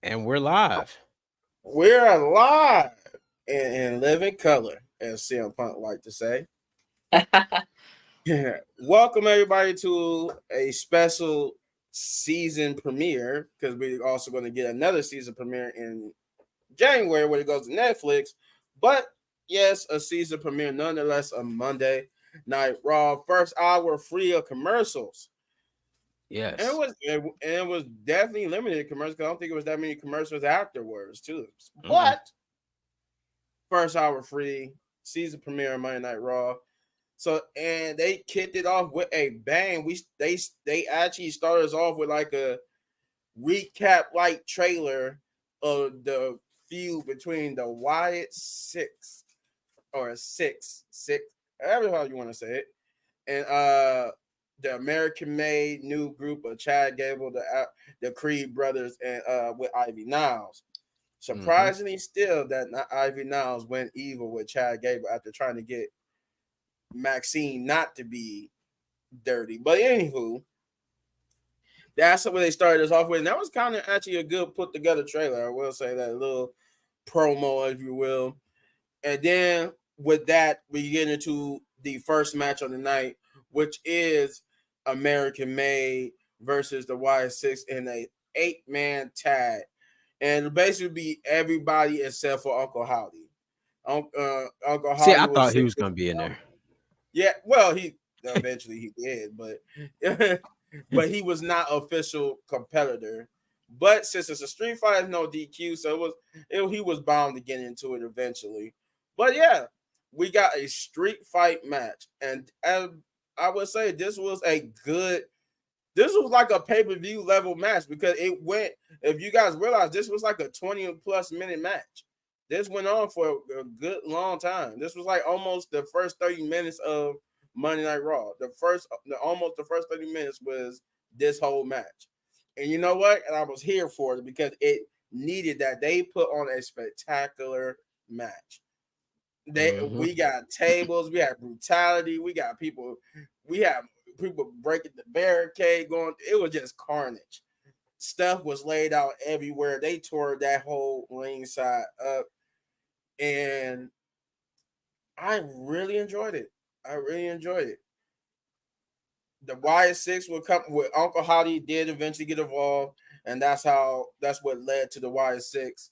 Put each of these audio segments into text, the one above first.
And we're live. We're alive in living color, as CM Punk like to say. Welcome everybody to a special season premiere because we're also going to get another season premiere in January when it goes to Netflix. But yes, a season premiere nonetheless on Monday Night Raw. First hour free of commercials. And Yes. it was definitely limited commercials. 'Cause I don't think it was that many commercials afterwards too. Mm-mm. But first hour free, season premiere of Monday Night Raw. So and they kicked it off with a bang. They actually started us off with like a recap like trailer of the feud between the Wyatt Six or six, however how you want to say it, and the American Made new group of Chad Gable, the Creed brothers, and with Ivy Niles. Mm-hmm. Surprisingly, still that Ivy Niles went evil with Chad Gable after trying to get Maxine not to be dirty. But anywho, that's what they started us off with. And that was kind of actually a good put together trailer. I will say that, a little promo, if you will. And then with that, we get into the first match of the night, which is American Made versus the Y6 in a 8-man tag. And it'll basically be everybody except for Uncle Howdy. Uncle See, I Howdy was thought he sick. was gonna be in there. Yeah, well, he eventually he did, but but he was not official competitor. But since it's a street fight, it's no DQ, so he was bound to get into it eventually. But yeah, we got a street fight match, and I would say this was a good. This was like a pay-per-view level match because it went. If you guys realize, this was like a 20+ minute match. This went on for a good long time. This was like almost the first 30 minutes of Monday Night Raw. Almost the first 30 minutes was this whole match. And you know what? And I was here for it because it needed that. They put on a spectacular match. Mm-hmm. We got tables, we had brutality, we had people breaking the barricade going. It was just carnage. Stuff was laid out everywhere. They tore that whole ringside up, and I really enjoyed it. I really enjoyed it. The Y6 would come with Uncle Howdy did eventually get involved, and that's what led to the Y6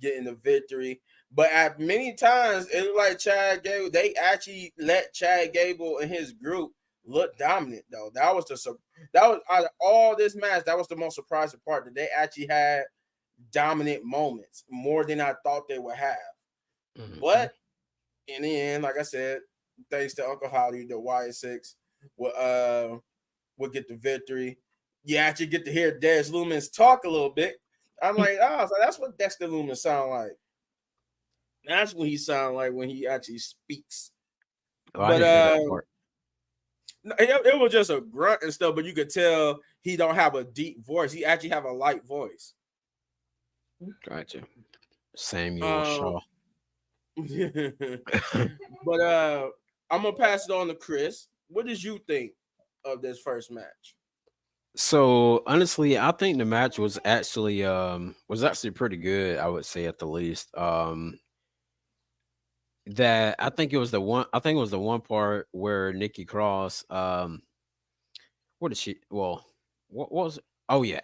getting the victory. But at many times it was like Chad Gable. They actually let Chad Gable and his group look dominant though. That was out of all this match, that was the most surprising part, that they actually had dominant moments more than I thought they would have. Mm-hmm. But in the end, like I said, thanks to Uncle Howdy, the Y6 will get the victory. You actually get to hear Dez Lumens talk a little bit. I'm like, oh, so that's what Dexter Lumis sound like. That's what he sound like when he actually speaks. Oh, I But didn't hear that part. it was just a grunt and stuff. But you could tell he don't have a deep voice. He actually have a light voice. Gotcha. Samuel Um, Shaw. but I'm gonna pass it on to Chris. What did you think of this first match? So honestly, I think the match was actually pretty good. I would say at the least. That I think it was the one part where Nikki Cross what did she what was it? Oh yeah,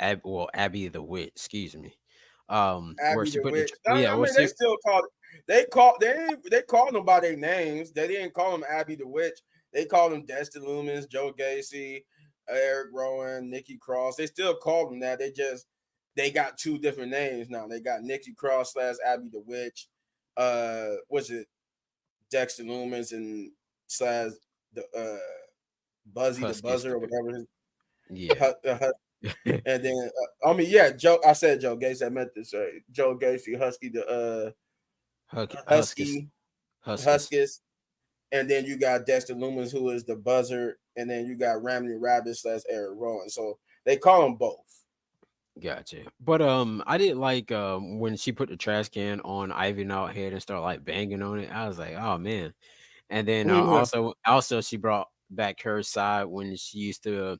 Abby the Witch, excuse me. Where Abby she the put the Witch. well, yeah, I where mean, they she still called they called them by their names. They didn't call them Abby the Witch. They called them Dexter Lumis, Joe Gacy, Eric Rowan, Nikki Cross. They still called them that. They got two different names now. They got Nikki Cross / Abby the Witch. Was it Dexter Lumis and slash the Buzzy the Husky Buzzer or Spirit. whatever. Yeah. And then I mean, yeah, Joe. I said Joe Gacy. I meant to say Joe Gacy, Husky, the Huskis. Husky, Huskis. Huskis, and then you got Dexter Lumis, who is the buzzer, and then you got Ramsey Rabbit / Eric Rowan. So they call them both. Gotcha. But I didn't like when she put the trash can on Ivy out head and started like banging on it. I was like, oh man. And then also she brought back her side when she used to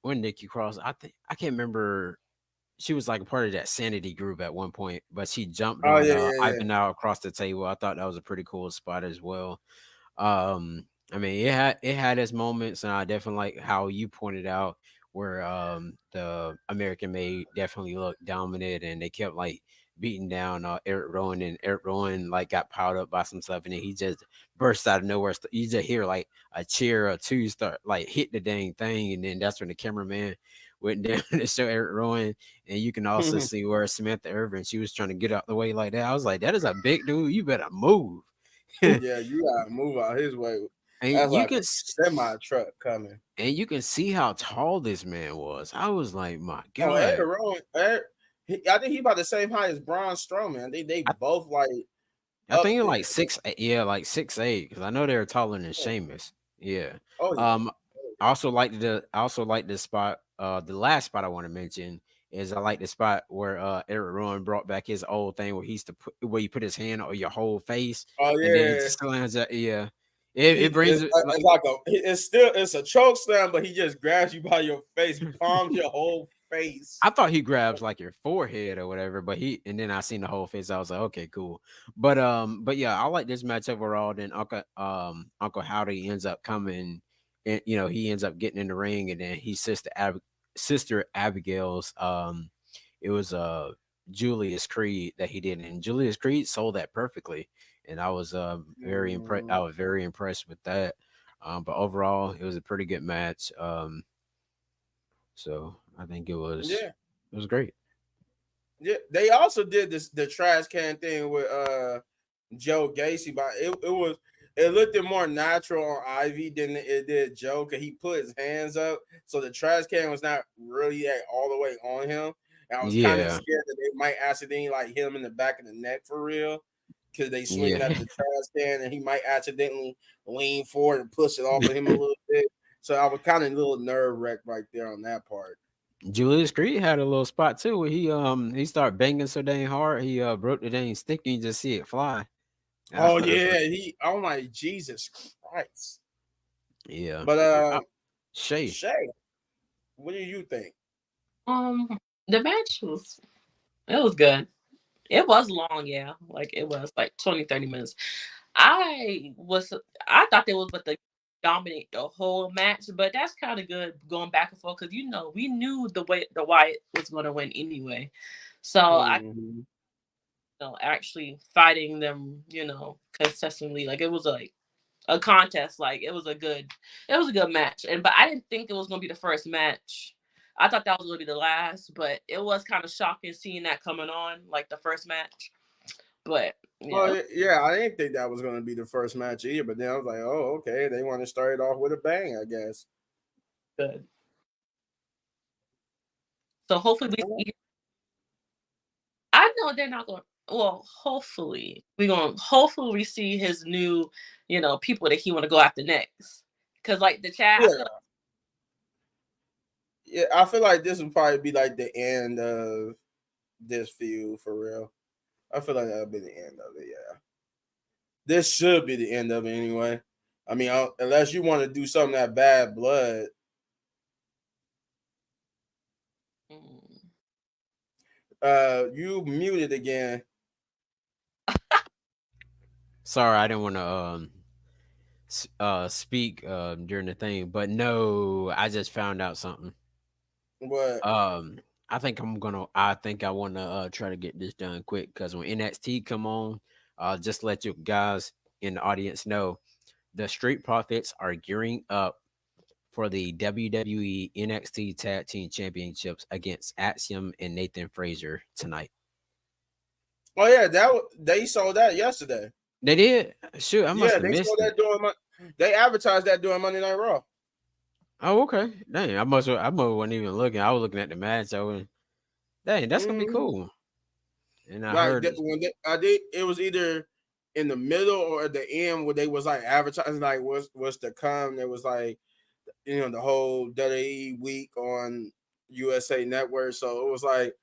when Nikki Cross, I can't remember she was like a part of that Sanity group at one point, but she jumped Oh on yeah, yeah, yeah. Ivan out across the table. I thought that was a pretty cool spot as well. I mean, it had its moments, and I definitely like how you pointed out where the American Made definitely looked dominant, and they kept like beating down Eric Rowan, and Eric Rowan like got piled up by some stuff, and then he just burst out of nowhere. You just hear like a chair or two start like hit the dang thing, and then that's when the cameraman went down to show Eric Rowan, and you can also see where Samantha Irvin, she was trying to get out the way like that. I was like, that is a big dude. You better move. Yeah, you gotta move out his way. And That's you like a can semi truck coming. see how tall this man was. I was like, my Oh, God. Eddie Rowan, I think he about the same height as Braun Strowman. They I, both like I up think like there. 6'8", yeah, like 6'8", because I know they're taller than Oh Sheamus. Yeah. oh, yeah. Um, I also like the spot. The last spot I want to mention is I like the spot where Eric Rowan brought back his old thing where he used to put where you put his hand on your whole face Oh and then he yeah. just slams that. Yeah, it brings it like It's like it's a choke slam, but he just grabs you by your face. He palms your whole face. I thought he grabs like your forehead or whatever, but and then I seen the whole face. I was like, okay, cool. But yeah, I like this match overall. Then Uncle Howdy ends up coming, and he ends up getting in the ring, and then his sister Abigail's it was Julius Creed that he did, and Julius Creed sold that perfectly, and I was very impressed. I Mm, was very impressed with that. But overall, it was a pretty good match. So I think yeah, it was great. yeah. They also did the trash can thing with Joe Gacy, but it looked more natural on Ivy than it did Joe because he put his hands up, so the trash can was not really all the way on him. And I was kind of Yeah, scared that they might accidentally like hit him in the back of the neck for real because they swinging yeah. at the trash can and he might accidentally lean forward and push it off of him a little bit. So I was kind of a little nerve wrecked right there on that part. Julius Creed had a little spot too where he started banging so dang hard he broke the dang stick and you just see it fly. I Oh thought it was yeah, oh my Jesus Christ! yeah. But Uh, Shay. Shay, what do you think? Um, the match was good. It was long, yeah. Like it was like 20, 30 minutes. I was I thought they was about to dominate the whole match, but that's kind of good going back and forth because we knew the Wyatt was gonna win anyway. So I Mhm. actually fighting them, consistently. Like it was like a contest. Like it was a good match. But I didn't think it was gonna be the first match. I thought that was gonna be the last, but it was kind of shocking seeing that coming on like the first match. But yeah, Oh yeah, I didn't think that was going to be the first match either. But then I was like, oh okay, they want to start it off with a bang, I guess. good. So hopefully we see. I know they're not going. Well, hopefully we see his new, people that he want to go after next. Cause like the chat, I Yeah, feel yeah, I feel like this would probably be like the end of this feud for real. I feel like that'll be the end of it. Yeah, this should be the end of it anyway. I mean, unless you want to do something that bad blood. like. Mm. You muted again. Sorry, I didn't want to speak during the thing, but no, I just found out something. What? Um I think I want to try to get this done quick because when NXT come on, just let you guys in the audience know the Street Profits are gearing up for the WWE NXT Tag Team Championships against Axiom and Nathan Frazier tonight. Oh yeah, they sold that yesterday. They did? Shoot, I must Yeah, have they sold missed it. that they advertised that during Monday Night Raw. Oh, okay. Dang, I must wasn't even looking. I was looking at the match. Dang, that's gonna be Mm-hmm. cool. And I Like heard I did, it was either in the middle or at the end where they was like advertising like what's to come. It was like the whole WWE week on USA Network. So it was like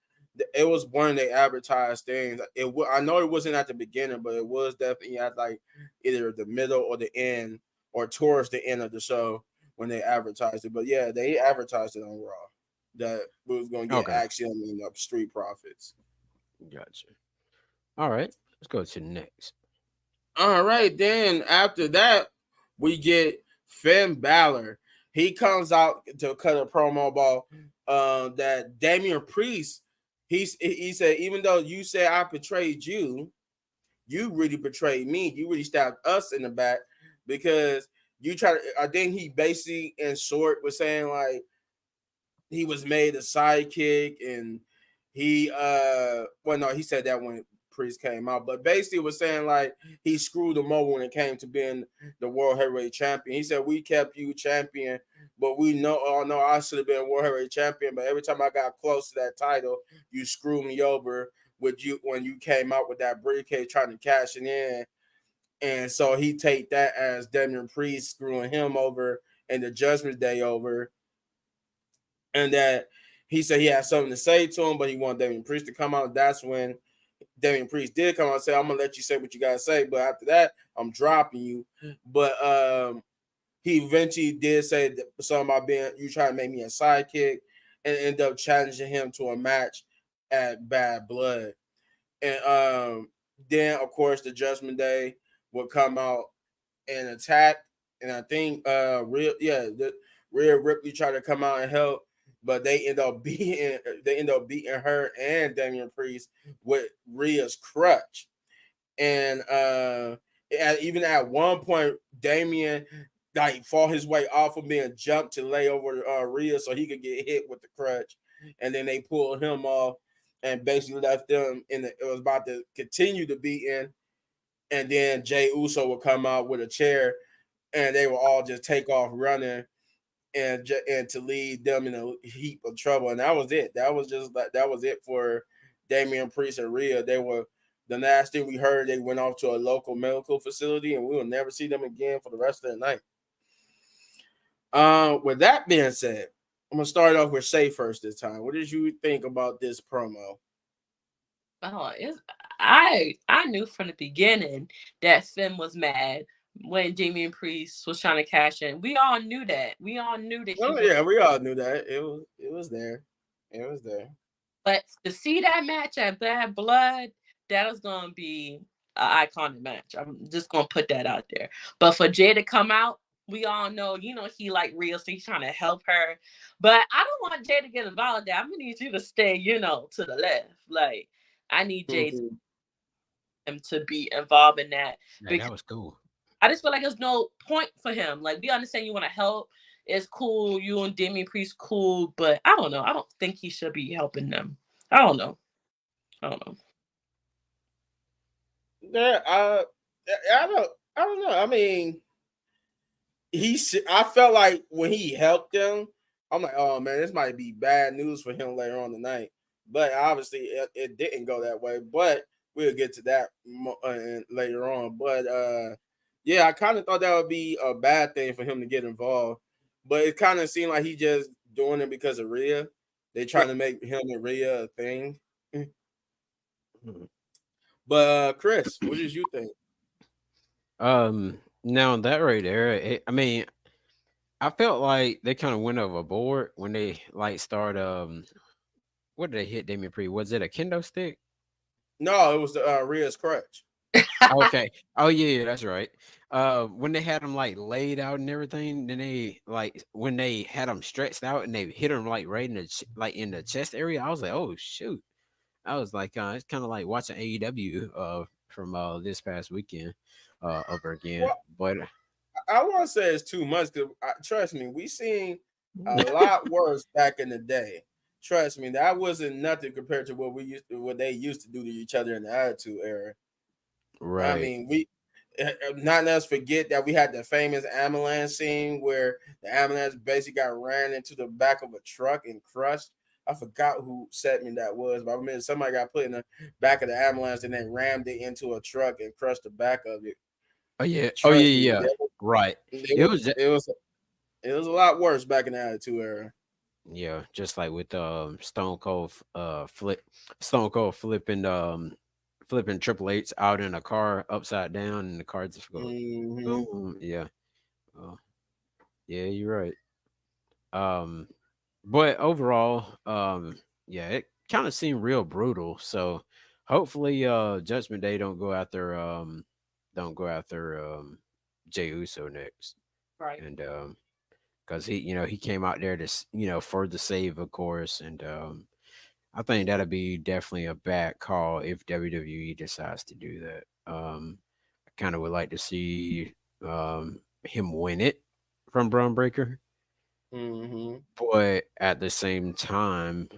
it was one of the advertised things. I know it wasn't at the beginning, but it was definitely at like either the middle or the end or towards the end of the show when they advertised it. But yeah, they advertised it on Raw. that we was gonna get Okay, Axiom and Street Profits. gotcha. All right, let's go to the next. All right, then after that, we get Finn Balor. He comes out to cut a promo about that Damian Priest. He said, even though you said I betrayed you, you really betrayed me. You really stabbed us in the back because you try to. I think he basically, in short, was saying like he was made a sidekick and he well no, he said that when Priest came out, but basically was saying like he screwed him over when it came to being the world heavyweight champion. He said we kept you champion, but we know, oh no, I should have been world heavyweight champion, but every time I got close to that title, you screwed me over with you when you came out with that briefcase trying to cash it in. And so he take that as Damian Priest screwing him over and the Judgment Day over, and that he said he had something to say to him, but he wanted Damian Priest to come out. That's when Damian Priest did come out and say, I'm gonna let you say what you gotta say, but after that, I'm dropping you. But he eventually did say that something about being you trying to make me a sidekick and end up challenging him to a match at Bad Blood. And then of course the Judgment Day would come out and attack. And I think the Rhea Ripley tried to come out and help, but they end up beating her and Damian Priest with Rhea's crutch. And even at one point, Damian like fought his way off of being jumped to lay over Rhea so he could get hit with the crutch, and then they pulled him off and basically left them it was about to continue to be in, and then Jay Uso would come out with a chair, and they will all just take off running and to lead them in a heap of trouble. And that was it. That was it for Damian Priest and Rhea. They were the last thing we heard. They went off to a local medical facility, and we will never see them again for the rest of the night. With that being said, I'm gonna start off with Shay first this time. What did you think about this promo? Oh, I knew from the beginning that Finn was mad when Damian Priest was trying to cash in. We all knew that. We all knew that he Oh was. yeah, we all knew that. It was there. It was there. But to see that match at Bad Blood, that was gonna be an iconic match. I'm just gonna put that out there. But for Jay to come out, we all know, he like Rhea, so he's trying to help her. But I don't want Jay to get involved in that. I'm gonna need you to stay, to the left. Like I need Jay Mm-hmm. to be involved in that Yeah, that because was cool. I just feel like there's no point for him. Like we understand you want to help. It's cool. You and Damian Priest cool, but I don't know. I don't think he should be helping them. I don't know. I don't know. Yeah, I don't know. I mean, I felt like when he helped them, I'm like, oh man, this might be bad news for him later on tonight. But obviously, it didn't go that way. But we'll get to that later on. But yeah, I kind of thought that would be a bad thing for him to get involved. But it kind of seemed like he just doing it because of Rhea. They trying to make him and Rhea a thing. But Chris, what did you think? Now that right there, I mean, I felt like they kind of went overboard when they like start. What did they hit Damian Priest? Was it a kendo stick? No, it was the Rhea's crutch. Okay. Oh yeah, that's right. When they had him like laid out and everything, then they like when they had him stretched out and they hit him like right in the like in the chest area. I was like, oh shoot. I was like, it's kind of like watching AEW from this past weekend over again. Well, But I won't say it's too much because trust me, we seen a lot worse back in the day. Trust me, that wasn't nothing compared to what they used to do to each other in the Attitude Era. I right. mean, we not let us forget that we had the famous ambulance scene where the ambulance basically got ran into the back of a truck and crushed. I forgot who set me that was, but I remember somebody got put in the back of the ambulance and then rammed it into a truck and crushed the back of it. Oh yeah. Oh yeah, Trust me, yeah. Right. it It was was it was it was a lot worse back in the Attitude Era. yeah, just like with Stone Cold flipping Triple H out in a car upside down and the car just go Mm-hmm. boom. Yeah. Oh, yeah, you're right. Um But overall, yeah, it kind of seemed real brutal. So hopefully, Judgment Day don't go after Jey Uso next, Right. and because he came out there to for the save, of course, and I think that'll be definitely a bad call if WWE decides to do that. I kind of would like to see him win it from Braun Breaker, Mm-hmm. but at the same time,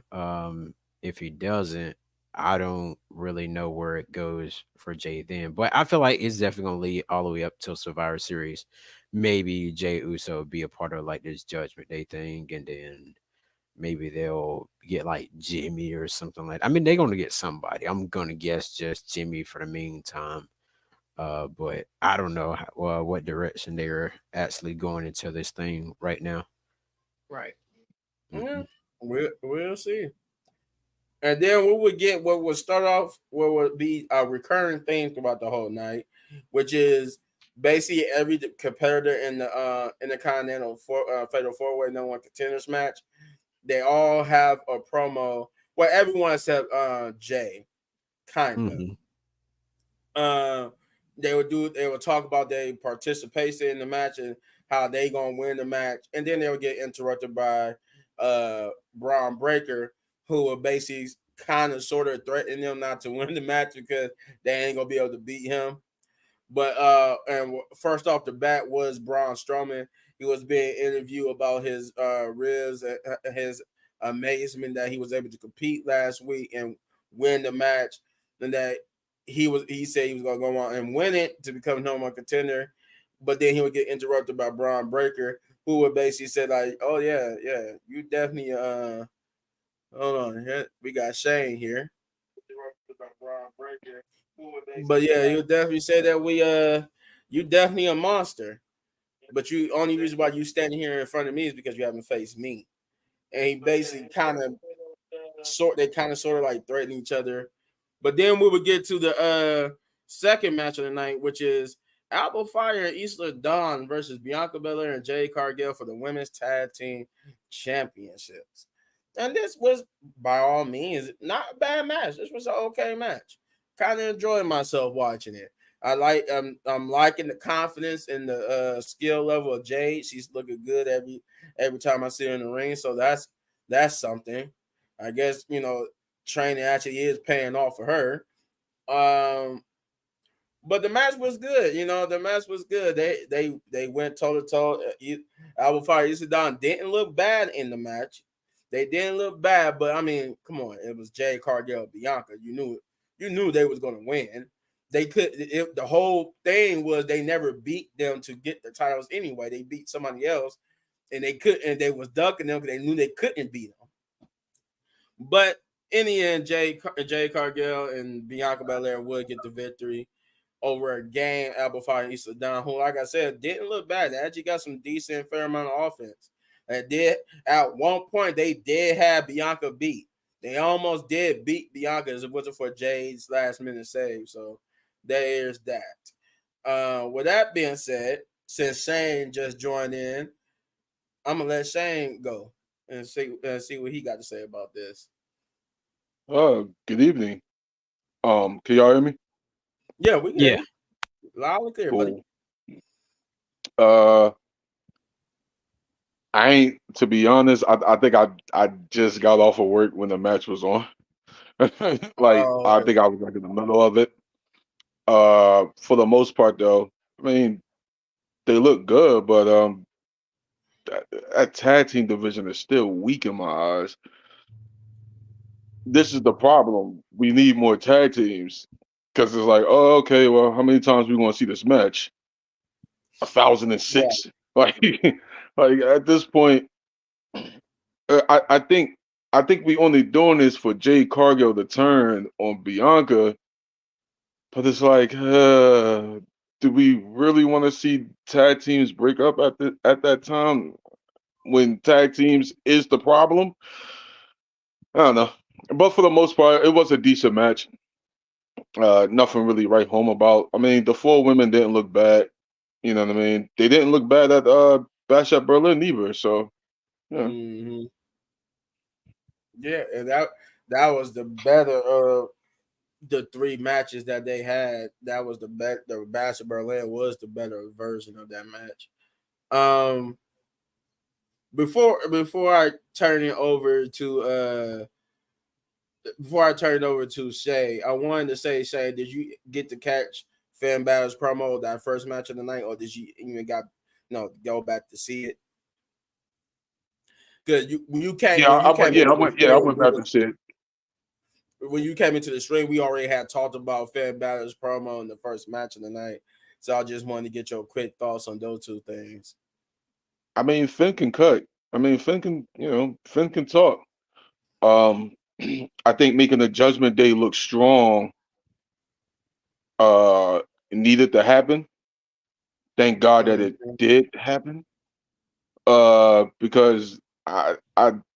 if he doesn't, I don't really know where it goes for Jay then. But I feel like it's definitely gonna lead all the way up till Survivor Series. Maybe Jay Uso be a part of like this Judgment Day thing, and then maybe they'll get like Jimmy or something like. I mean, they're gonna get somebody. I'm gonna guess just Jimmy for the meantime. But I don't know what direction they're actually going into this thing right now. Right. Yeah, Hmm. we'll see. And then we would get what would start off what would be a recurring theme throughout the whole night, which is basically every competitor in the Fatal Four Way No One Contenders match. They all have a promo. Well, everyone except Jay, kind of. Hmm. Uh, they would talk about their participation in the match and how they gonna win the match, and then they would get interrupted by Braun Breaker, who will basically kind of sort of threaten them not to win the match because they ain't gonna be able to beat him. But first off the bat was Braun Strowman. He was being interviewed about his ribs and his amazement that he was able to compete last week and win the match, and that he said he was gonna go on and win it to become number one contender. But then he would get interrupted by Braun Breaker, who would basically say like, "Oh yeah, yeah, you definitely hold on, here we got Shane here." But yeah, you definitely say that you definitely a monster. But you only reason why you standing here in front of me is because you haven't faced me. And he basically they kind of sort of like threaten each other. But then we would get to the second match of the night, which is Alba Fire and Isla Dawn versus Bianca Belair and Jade Cargill for the women's tag team championships. And this was by all means not a bad match. This was an okay match. Kind of enjoyed myself watching it. I'm liking the confidence and the skill level of Jade. She's looking good every time I see her in the ring. So that's something. I guess training actually is paying off for her. Um, but the match was good. The match was good. They went toe to toe. Alba Fire Isidon didn't look bad in the match. They didn't look bad, but I mean, come on, it was Jay Cargill, Bianca. You knew they was gonna win. The whole thing was they never beat them to get the titles anyway. They beat somebody else, and they was ducking them because they knew they couldn't beat them. But in the end, Jay Cargill and Bianca Belair would get the victory over a game Alba Fire and Issa Don, who, like I said, didn't look bad. They actually got some decent, fair amount of offense. And did at one point they did have Bianca beat. They almost did beat Bianca as it wasn't for Jade's last minute save. So there's that. With that being said, since Shane just joined in, I'm gonna let Shane go and see what he got to say about this. Good evening. Can y'all hear me? Yeah, we can hear Yeah. you loud and clear, buddy. Cool. Uh, I ain't to be honest. I think I just got off of work when the match was on. Like I Okay. think I was like in the middle of it. For the most part though, I mean they look good, but that tag team division is still weak in my eyes. This is the problem. We need more tag teams because it's like, oh, okay, well, how many times we want to see this match? Right. 1,006. Like, like at this point, I think we only doing this for Jade Cargill to turn on Bianca, but it's like, do we really want to see tag teams break up at that time when tag teams is the problem? I don't know. But for the most part, it was a decent match. Nothing really write home about. I mean, the four women didn't look bad. You know what I mean? They didn't look bad at Bash at Berlin either. So yeah. Mm-hmm. Yeah, and that was the better of the three matches that they had. That was the better. The Bash of Berlin was the better version of that match. Um, before I turn it over to Shay, I wanted to say, Shay, did you get to catch Finn Balor's promo that first match of the night, or did you even go back to see it? Good. You came Yeah, when you I came went. Yeah, into I the went. Yeah, I stream. went back to see it. When you came into the stream, we already had talked about Finn Balor's promo in the first match of the night. So I just wanted to get your quick thoughts on those two things. I mean, Finn can cut. I mean, Finn can. Finn can talk. Um, I think making the Judgment Day look strong uh needed to happen. Thank God that it Mhm. did happen. Because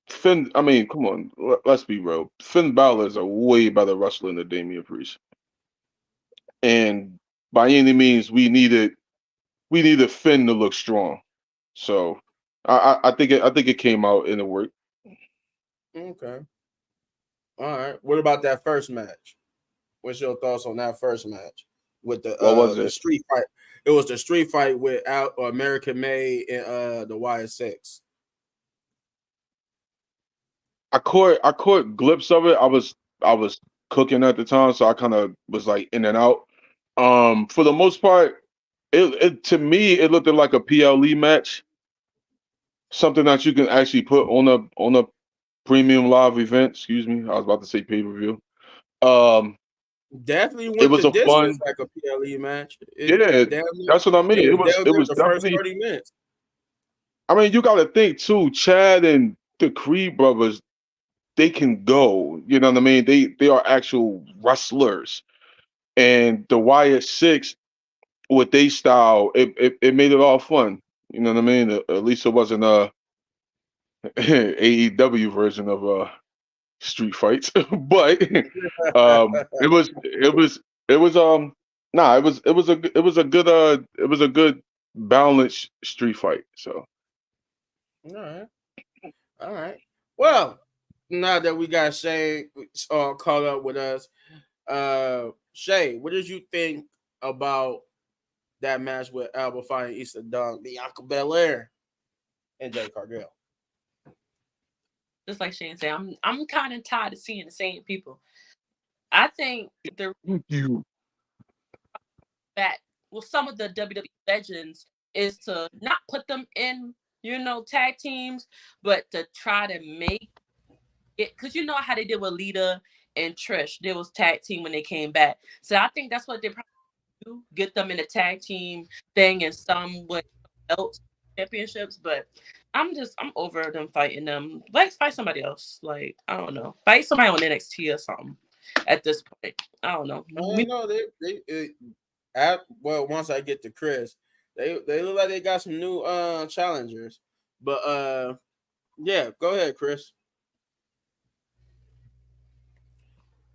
Finn. I mean, come on, let's be real. Finn Balor is a way better wrestler than Damian Priest, and by any means, we needed Finn to look strong. So, I think it came out in the work. Okay. All right. What about that first match? What's your thoughts on that first match with What was the it? street fight? It was the street fight with American Made and the YS6. I caught glimpse of it. I was cooking at the time, so I kind of was like in and out. For the most part, it to me it looked like a PLE match, something that you can actually put on a premium live event. Excuse me, I was about to say pay per view. Um, Definitely it went was the a distance fun, like a PLE match. yeah. That's what I mean. It It was was damn it near was the first definitely. 30 minutes. I mean, you got to think too. Chad and the Creed brothers, they can go. You know what I mean? They are actual wrestlers, and the Wyatt Six with they style, it made it all fun. You know what I mean? At least it wasn't a AEW version of street fights, but it was nah, it was a good balanced street fight. So All right. All right. Well, now that we got Shay caught up with us, Shay, what did you think about that match with Alba fighting Easter Dunk, Bianca Belair, and Jay Cargill? Just like Shane said, I'm kind of tired of seeing the same people. I think the you that some of the WWE legends is to not put them in, tag teams, but to try to make it, because you know how they did with Lita and Trish. There was tag team when they came back. So I think that's what they probably do, get them in a tag team thing and some with else championships. But I'm over them fighting them. Like, fight somebody else. Like, I don't know. Fight somebody on NXT or something at this point. I don't know. I don't know. Once I get to Chris, they look like they got some new challengers. But yeah, go ahead, Chris.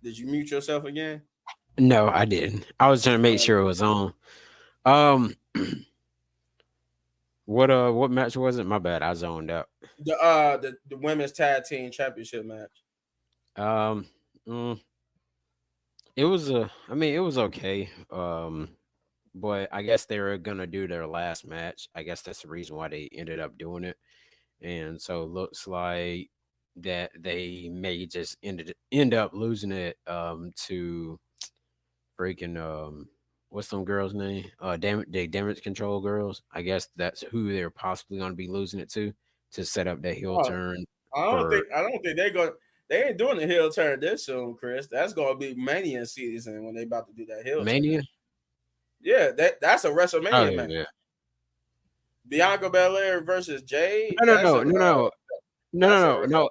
Did you mute yourself again? No, I didn't. I was trying to make sure it was on. Um, what match was it? My bad, I zoned out. The women's tag team championship match. Um, mm, it was I mean, it was okay. But I guess they were gonna do their last match. I guess that's the reason why they ended up doing it. And so it looks like that they may just end up losing it to freaking what's some girls' name? The damage control girls. I guess that's who they're possibly gonna be losing it to set up that heel Oh, turn I for don't think they're going. They ain't doing the heel turn this soon, Chris. That's gonna be Mania season when they about to do that heel turn. Mania. Yeah, that's a Oh WrestleMania yeah, match. yeah. Bianca Belair versus Jade. No, no, no, no, no, no, That's a no, no, no.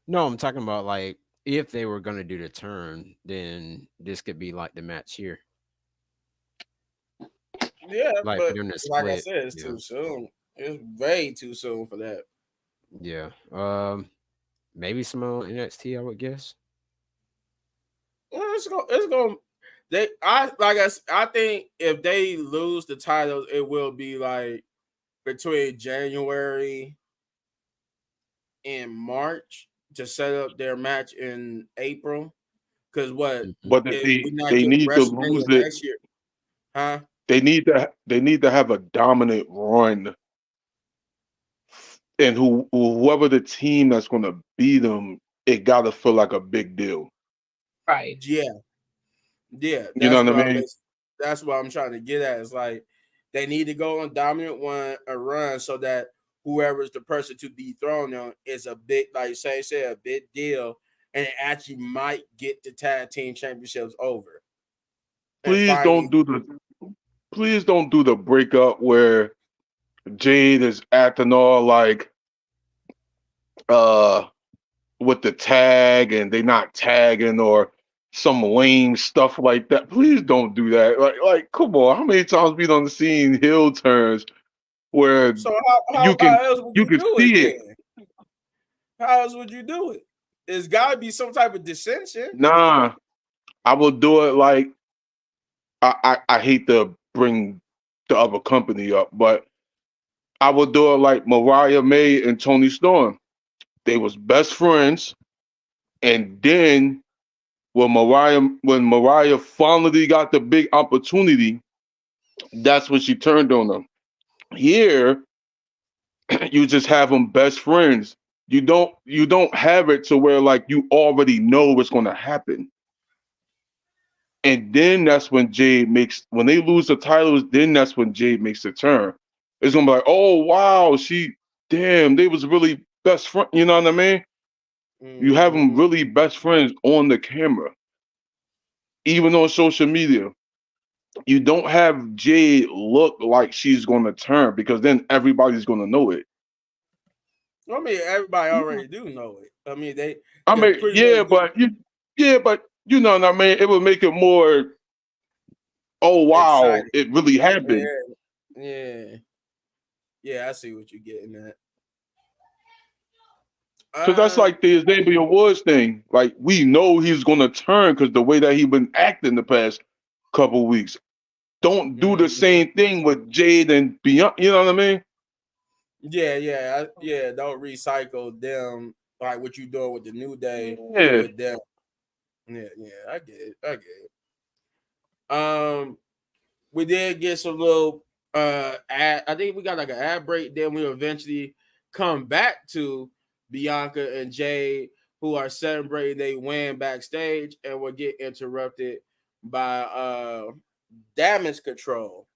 No, I'm talking about like if they were gonna do the turn, then this could be like the match here, yeah, like for but them to like I split. said, it's Yeah, too soon. It's way too soon for that. yeah. Maybe some on NXT, I would guess. Well, it's going. I think if they lose the titles, it will be like between January and March. to set up their match in April. Because what Mhm. But if we're not they getting need to lose WrestleMania it. next year, huh? They need to have a dominant run, and whoever the team that's going to beat them, it got to feel like a big deal. Right. Yeah, yeah. You know what I mean? That's what I'm trying to get at. It's like they need to go on dominant a run so that whoever's the person to dethrone them is a big, like say a big deal, and it actually might get the tag team championships over and Please don't finally. do the please don't do the breakup where Jade is acting all like uh with the tag and they not tagging or some lame stuff like that. Please don't do that. Like come on, how many times we done seen heel turns where So you can how else would you you can do it see it? then? How else would you do it? There's got to be some type of dissension. Nah, I will do it like I hate to bring the other company up, but I will do it like Mariah May and Tony Storm. They was best friends, and then when Mariah finally got the big opportunity, that's when she turned on them. Here, you just have them best friends. You don't have it to where like you already know what's gonna happen. And then that's when Jade makes when they lose the titles, then that's when Jade makes the turn. It's gonna be like, oh wow, damn, they was really best friend. You know what I mean? You have them Mm-hmm. really best friends on the camera, even on social media. You don't have Jade look like she's gonna turn because then everybody's gonna know it. I mean, everybody already do know it. I mean, they I can mean, pretty much get yeah, but you know what I mean. It would make it more. Oh wow, excited. it really happened. Yeah, yeah, yeah. I see what you're getting at. Cause that's Uh, like the Xavier Woods thing. Like we know he's gonna turn because the way that he been acting the past couple weeks. Don't do the mhm. same thing with Jade and Beyond. You know what I mean? Yeah. Don't recycle them like what you doing with the New Day Yeah. with them. Yeah. I get it. I get it. We did get some little ad. I think we got like an ad break. Then we eventually come back to Bianca and Jade, who are celebrating they win backstage, and will get interrupted by Damage Control,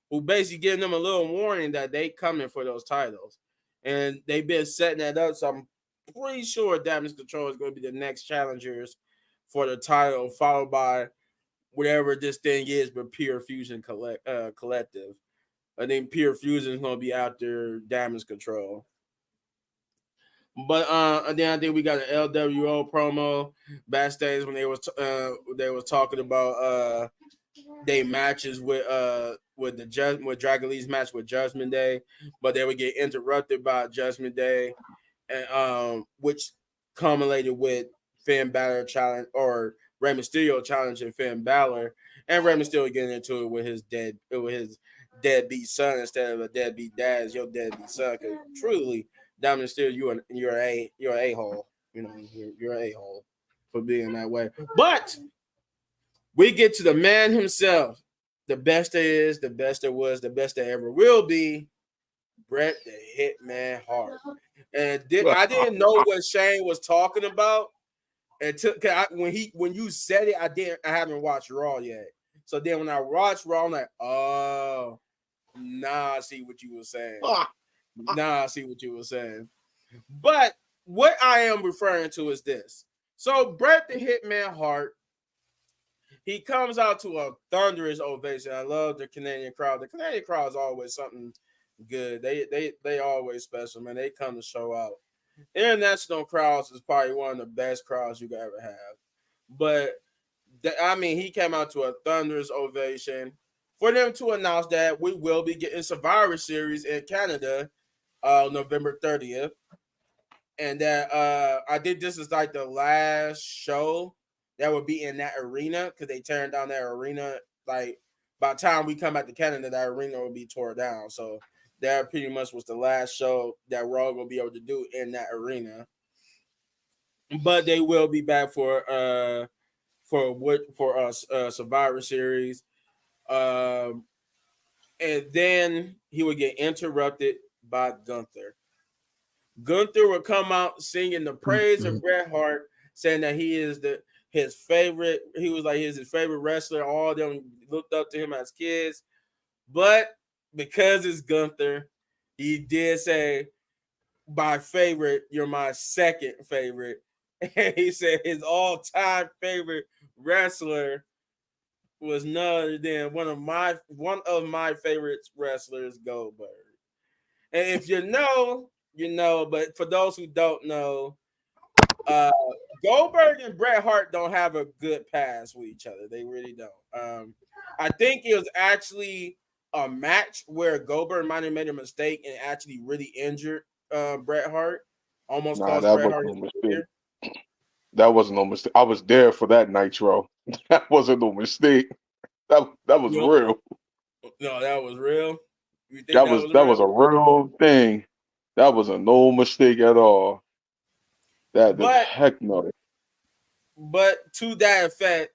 who basically giving them a little warning that they coming for those titles, and they've been setting that up. So I'm pretty sure Damage Control is going to be the next challengers for the title, followed by whatever this thing is, but Pure Fusion Collective. I think Pure Fusion is gonna be out there Damage Control. But and then I think we got an LWO promo backstage when they was talking about they matches with with Dragon Lee's match with Judgment Day, but they would get interrupted by Judgment Day, and which culminated with Finn Balor challenge or Rey Mysterio challenging Finn Balor, and Rey Mysterio getting into it with his deadbeat son instead of a deadbeat dad as your deadbeat son. Because truly, Dominic Mysterio, you're a hole. You know, you're a hole for being that way. But we get to the man himself, the best there is, the best there was, the best there ever will be, Bret the Hitman Hart. And I didn't know what Shane was talking about until when you said it, I haven't watched Raw yet. So then when I watched Raw, I'm like, oh, nah, I see what you were saying. Nah, I see what you were saying. But what I am referring to is this. So Bret the Hitman Hart, he comes out to a thunderous ovation. I love the Canadian crowd. The Canadian crowd is always something good. They always special, man. They come to show out. International crowds is probably one of the best crowds you could ever have. But I mean, he came out to a thunderous ovation for them to announce that we will be getting Survivor Series in Canada, November 30th, and that I think this is like the last show that would be in that arena because they turned down that arena. Like by the time we come back to Canada, that arena will be torn down. So that pretty much was the last show that Raw will be able to do in that arena. but they will be back for Survivor Series. Um, and then he would get interrupted by Gunther. Gunther would come out singing the praise of Bret Hart, saying that he is his favorite. He was like his favorite wrestler. All of them looked up to him as kids, but because it's Gunther, he did say, "My favorite, you're my second favorite." And he said his all-time favorite wrestler was none other than one of my favorite wrestlers, Goldberg. And if you know, you know. But for those who don't know, Goldberg and Bret Hart don't have a good pass with each other. They really don't. I think it was actually a match where Goldberg might have made a mistake and actually really injured Bret Hart, almost Nah, caused that Bret wasn't Hart no his mistake. career. That wasn't no mistake. I was there for that Nitro. That wasn't no mistake. That was No, real. no, that was real. You think That that was was that was real? a real thing. That was a no mistake at all. That the But heck no. to that effect,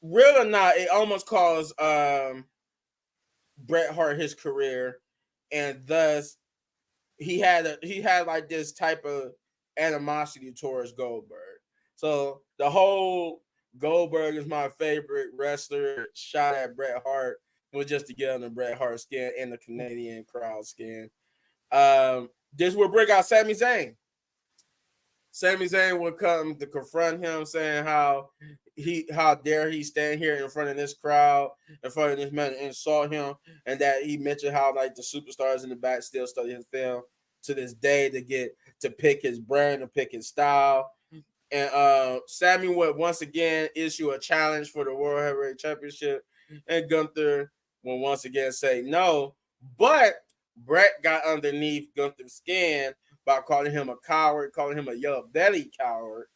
real or not, it almost caused Bret Hart his career, and thus he had like this type of animosity towards Goldberg. So the whole Goldberg is my favorite wrestler shot at Bret Hart was just to get under Bret Hart's skin and the Canadian crowd skin. This will bring out Sami Zayn. Sami Zayn would come to confront him, saying how dare he stand here in front of this crowd, in front of this man, and insult him, and that he mentioned how like the superstars in the back still study his film to this day to get to pick his brand and pick his style. And Sami would once again issue a challenge for the World Heavyweight Championship, and Gunther will once again say no. But Bret got underneath Gunther's skin by calling him a coward, calling him a yellow belly coward.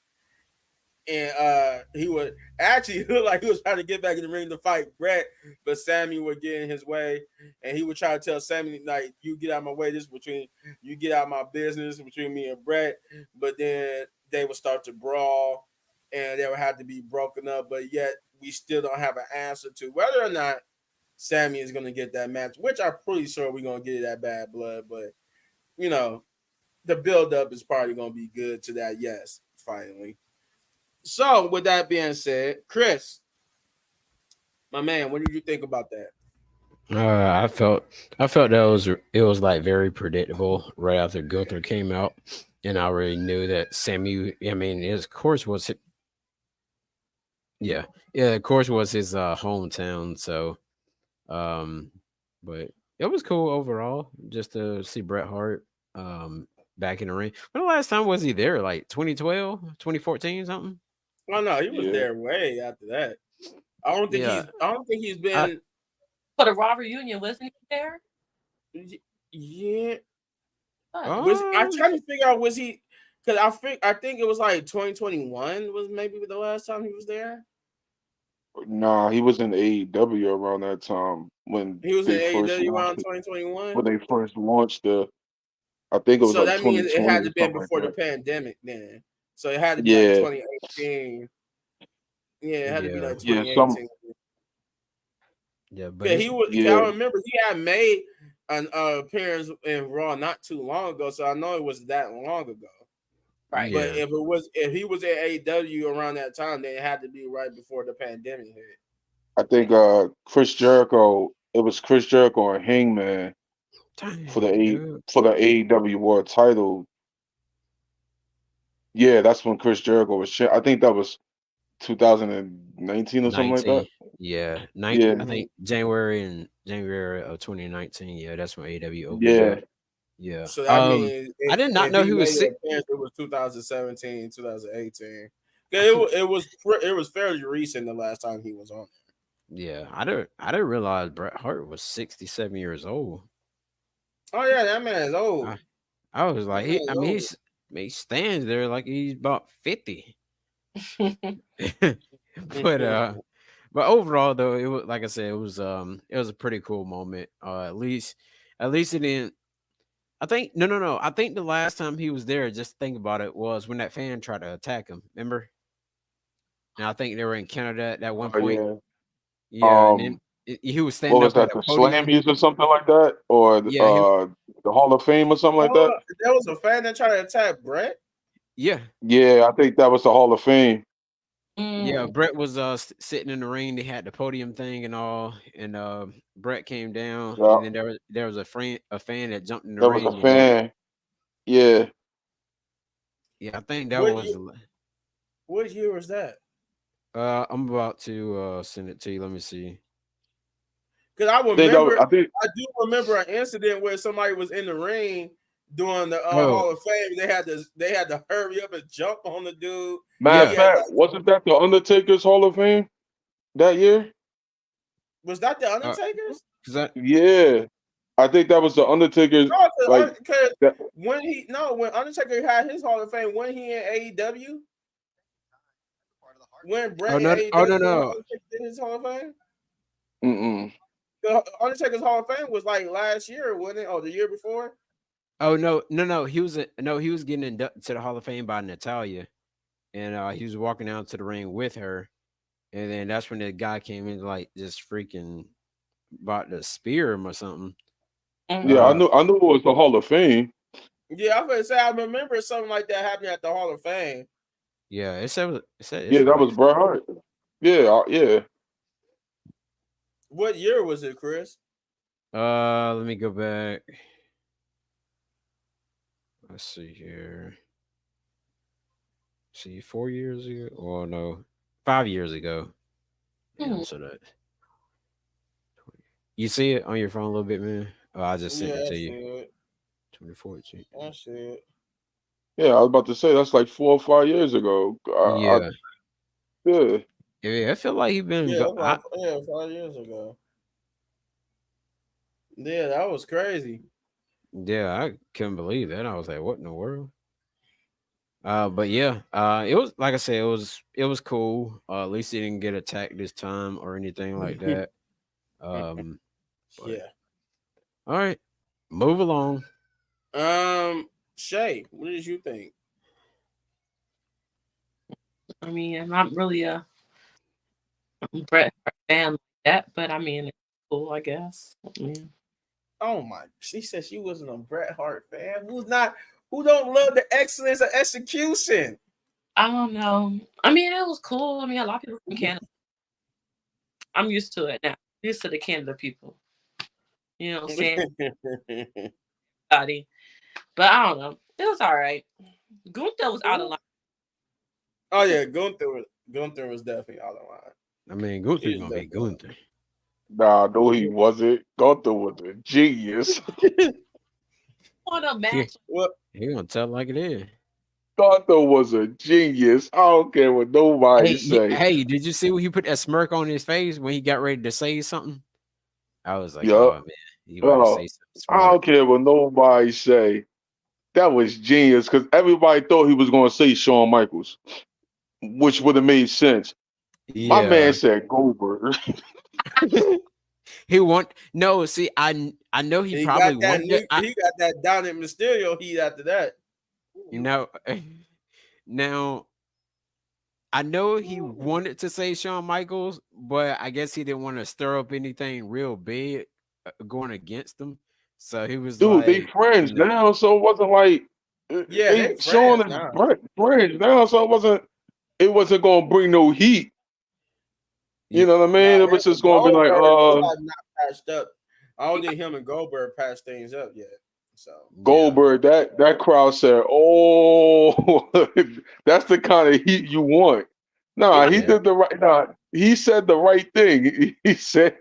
And he would actually look like he was trying to get back in the ring to fight Bret, but Sami would get in his way, and he would try to tell Sami, like, you get out of my way, this is between you get out of my business between me and Bret. But then they would start to brawl, and they would have to be broken up. But yet we still don't have an answer to whether or not Sami is going to get that match, which I'm pretty sure we're going to get that bad blood. But you know, the build up is probably going to be good to that. Yes, finally. So, with that being said, Chris, my man, what did you think about that? I felt that it was like very predictable right after Gunther came out, and I already knew that Sammy. I mean, his course was yeah, yeah, of course was his hometown. So, um, but it was cool overall just to see Bret Hart back in the ring. When the last time was he there? Like 2012, 2014, something? Oh no, he was Yeah. there way after that. Yeah. I don't think he's I, been. For the Raw reunion, wasn't he there? Yeah, Huh. was I um trying to figure out was he? Because I think it was like 2021 was maybe the last time he was there. Nah, he was in AEW around that time when He was in they first AEW launched around it. 2021. When they first launched I think it was So like that means it had 2020 or to been something like before the that. pandemic then. So it had to be like Yeah, 2018. Yeah, it had to be yeah, like yeah, some 2018. yeah, but Yeah, it's yeah, I remember he had made an appearance in Raw not too long ago, so I know it was that long ago. Right. But yeah. if he was at AEW around that time, then it had to be right before the pandemic hit. I think Chris Jericho. It was Chris Jericho and Hangman for Dang, dude. the AEW World Title. Yeah, that's when Chris Jericho was. I think that was 2019 or something like 19. that. Yeah. Yeah, I think January of 2019. Yeah, that's when AW opened yeah, up. Yeah. So that means I did not if know he he was made an sick. appearance, it was 2017, 2018. I It, for, it was fairly recent the last time he was on. yeah, I didn't realize Bret Hart was 67 years old. Oh yeah, that man is old. I I was That like man is old. he stands there like he's about 50. but But overall, though, it was like I said, it was a pretty cool moment. At least it didn't. I think no. I think the last time he was there, just think about it, was when that fan tried to attack him. Remember? And I think they were in Canada at that one Oh point. yeah. Yeah, and then Um, he was what standing was up at that? a The podium. Slammies or something like that, or Yeah, he the Hall of Fame or something like that. Oh, there was a fan that tried to attack Brett. yeah. Yeah, I think that was the Hall of Fame. Yeah, Mm. Brett was sitting in the ring. They had the podium thing and all, and Brett came down, Yeah, and then there was a fan that jumped in the there was a ring, and fan. Yeah, yeah, I think that What was year, the. what year was that? I'm about to send it to you. Let me see. Because I I think that was, remember, I think I do remember an incident where somebody was in the ring during the Oh Hall of Fame. They had to hurry up and jump on the dude. matter of He yeah, had fact, like, wasn't that the Undertaker's Hall of Fame that year? was that the Undertaker's? cause I Yeah, I think that was the Undertaker's. No, Like because that. when Undertaker had his Hall of Fame, when he in AEW, when Brett in oh AEW, no when no Undertaker did his Hall of Fame, Mm-mm. the Undertaker's Hall of Fame was like last year, wasn't it? Oh, the year before. oh no he was getting inducted to the Hall of Fame by Natalia, and he was walking out to the ring with her, and then that's when the guy came in like just freaking about to spear him or something. Yeah, Mm. Uh I knew it was the Hall of Fame. Yeah, I was gonna say I remember something like that happening at the Hall of Fame. yeah, it said Yeah, it's that like was Bret Hart. Yeah, yeah. What year was it, Chris? let me go back. Let's see here. See, 4 years ago. Oh no, 5 years ago. Yeah, Mm. so that you see it on your phone a little bit, man. Oh, I just sent Yeah, it I to see you. it. 2014. I see it. Yeah, I was about to say that's like 4 or 5 years ago. Yeah, Yeah. yeah. I feel like he been. Yeah, I, 5 years ago. Yeah, that was crazy. yeah, I couldn't believe that. I was like, what in the world? But yeah, it was like I said, it was cool. At least he didn't get attacked this time or anything like that. Um, but Yeah. all right, move along. Shay, what did you think? I mean, I'm not really a Bret Hart fan like that, but I mean, it's cool, I guess. I mean, Oh my, she said she wasn't a Bret Hart fan. Who's not? Who don't love the excellence of execution? I don't know. I mean, it was cool. I mean, a lot of people from Canada. I'm used to it now. Used to the Canada people. You know, saying body. But I don't know. It was all right. Gunther was out of line. Oh yeah, Gunther was definitely out of line. I mean, He Gunther was gonna be definitely Gunther. Nah, no, he wasn't. Gunther was a genius. On a He match. well, he gonna tell it like it is. Gunther was a genius. I don't care what nobody say. Hey, did you see when he put that smirk on his face when he got ready to say something? I was like, oh Yup. man, he about to say Oh, something I smart. don't care what nobody say. That was genius because everybody thought he was going to say Shawn Michaels, which would have made sense. My Yeah, man said Goldberg. he want no. See, I know he he got probably that wanted it. new, he got that Dominic Mysterio heat after that. You know, now I know he wanted to say Shawn Michaels, but I guess he didn't want to stir up anything real big going against him. So he was Dude, they like, friends no, now, so it wasn't like Yeah, they they Shawn friends and now. Brett friends now, so it wasn't gonna bring no heat. You y- know what I Nah, mean? It was just gonna be like, Goldberg, they have not patched up. I don't think him and Goldberg patched things up yet. So yeah, Goldberg, that crowd said, "Oh, that's the kind of heat you want." Nah, he yeah, did the right. Nah, he said the right thing. He said,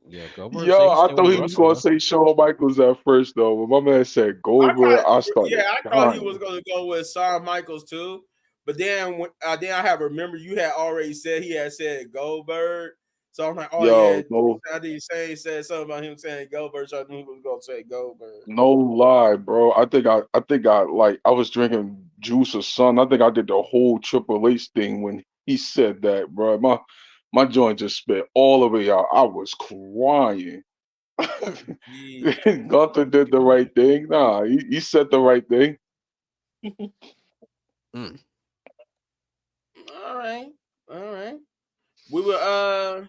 yeah. Goldberg "Yo, said he I still thought want he to was wrestle gonna though. say Shawn Michaels at first, though." But my man said Goldberg. I started I thought he was dying. going to go with Shawn Michaels too. But then I have remember you had already said he had said Goldberg. So I'm like, oh yeah, Yo, no, I did say said something about him saying Goldberg. So I knew he was going to say Goldberg. no lie, bro. I think I like I was drinking juice or something. I think I did the whole Triple H thing when he said that, bro. My joint just spit all the way out. I was crying. Jeez. Gunther did the right thing. Nah, he said the right thing. Mm. All right. All right. We will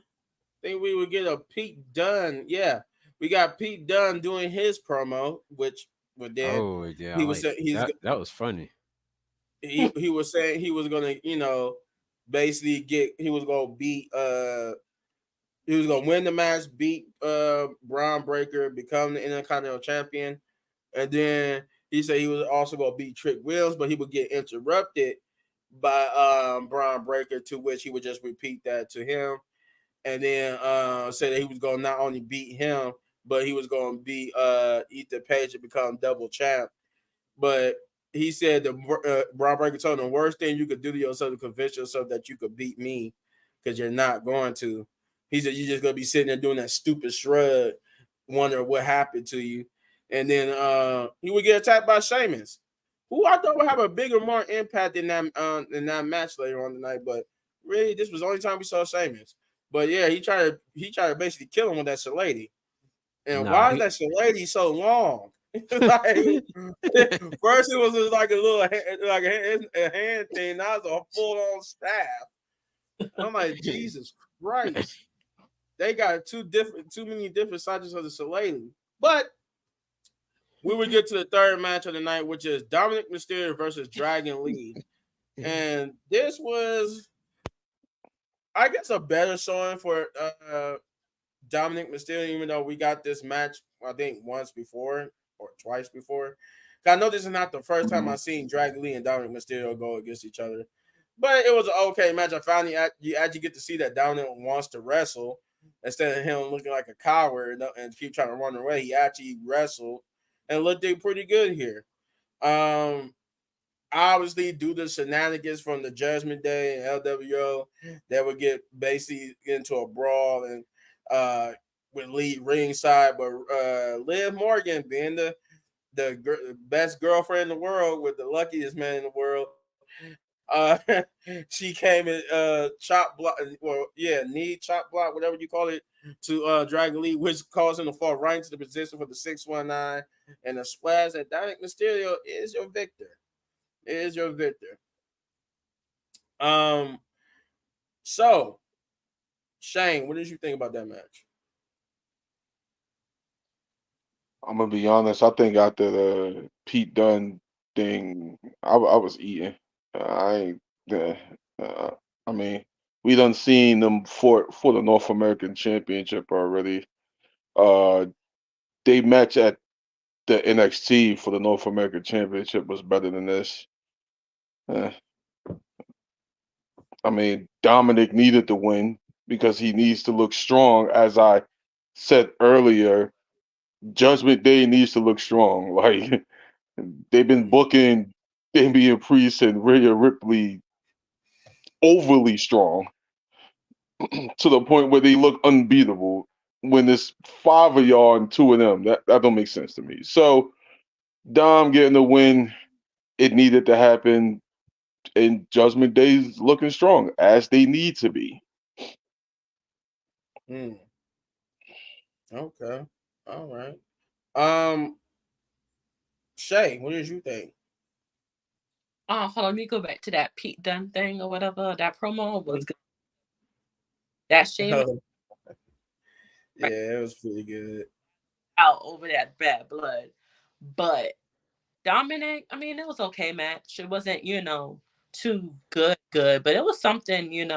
think we would get a Pete Dunne. Yeah. We got Pete Dunne doing his promo, which but then Oh yeah, I he was like saying he's that. That was funny. he was saying he was gonna, basically he was gonna beat he was gonna win the match, beat Braun Breaker, become the Intercontinental Champion, and then he said he was also gonna beat Trick Williams, but he would get interrupted by Braun Breaker, to which he would just repeat that to him, and then say that he was gonna not only beat him, but he was gonna beat Ethan Page to become double champ. But he said the Braun Breaker told him the worst thing you could do to yourself to convince yourself that you could beat me, because you're not going to. He said you're just gonna be sitting there doing that stupid shrug, wondering what happened to you, and then he would get attacked by Sheamus, who I thought would have a bigger, more impact in that match later on tonight. But really, this was the only time we saw Sheamus. But yeah, he tried to basically kill him with that lady. And Nah, why is he that lady so long? Like, first it was just like a little a hand thing. Now it's a full on staff. I'm like, Jesus Christ! They got too many different sides of the lady. But we would get to the third match of the night, which is Dominic Mysterio versus Dragon Lee, and this was, I guess, a better showing for Dominic Mysterio, even though we got this match, I think, once before or twice before. I know this is not the first time I've seen Dragon Lee and Dominic Mysterio go against each other, but it was an okay match. I finally you actually get to see that Dominic wants to wrestle instead of him looking like a coward and keep trying to run away. He actually wrestled and looked pretty good here. Um, Obviously, due to shenanigans from the Judgment Day and LWO, that would get basically into a brawl and would lead ringside. But Liv Morgan, being the best girlfriend in the world with the luckiest man in the world, uh, she came in chop block, or knee chop block, whatever you call it, to Dragon Lee, which caused him to fall right into the position for the 619 and a splash. And Dominic Mysterio is your victor. Is your victor. Um, so Shane, what did you think about that match? I'm gonna be honest. I think after the Pete Dunne thing, I was eating. I ain't. Uh, I mean, we done seen them for the North American Championship already. Uh, they match at the NXT for the North American Championship was better than this. Uh, I mean, Dominic needed to win because he needs to look strong. As I said earlier, Judgment Day needs to look strong. Like they've been booking Damian Priest and Rhea Ripley overly strong to the point where they look unbeatable. When there's five of y'all and two of them, that don't make sense to me. So Dom getting the win, it needed to happen, and Judgment Day's looking strong as they need to be. Hmm. Okay. All right. Um, Shay, what did you think? Hold on, let me go back to that Pete Dunne thing or whatever. That promo was good. That Sheamus Yeah, it was pretty good. out over that bad blood. But Dominic, I mean, it was okay match. It wasn't, too good, but it was something,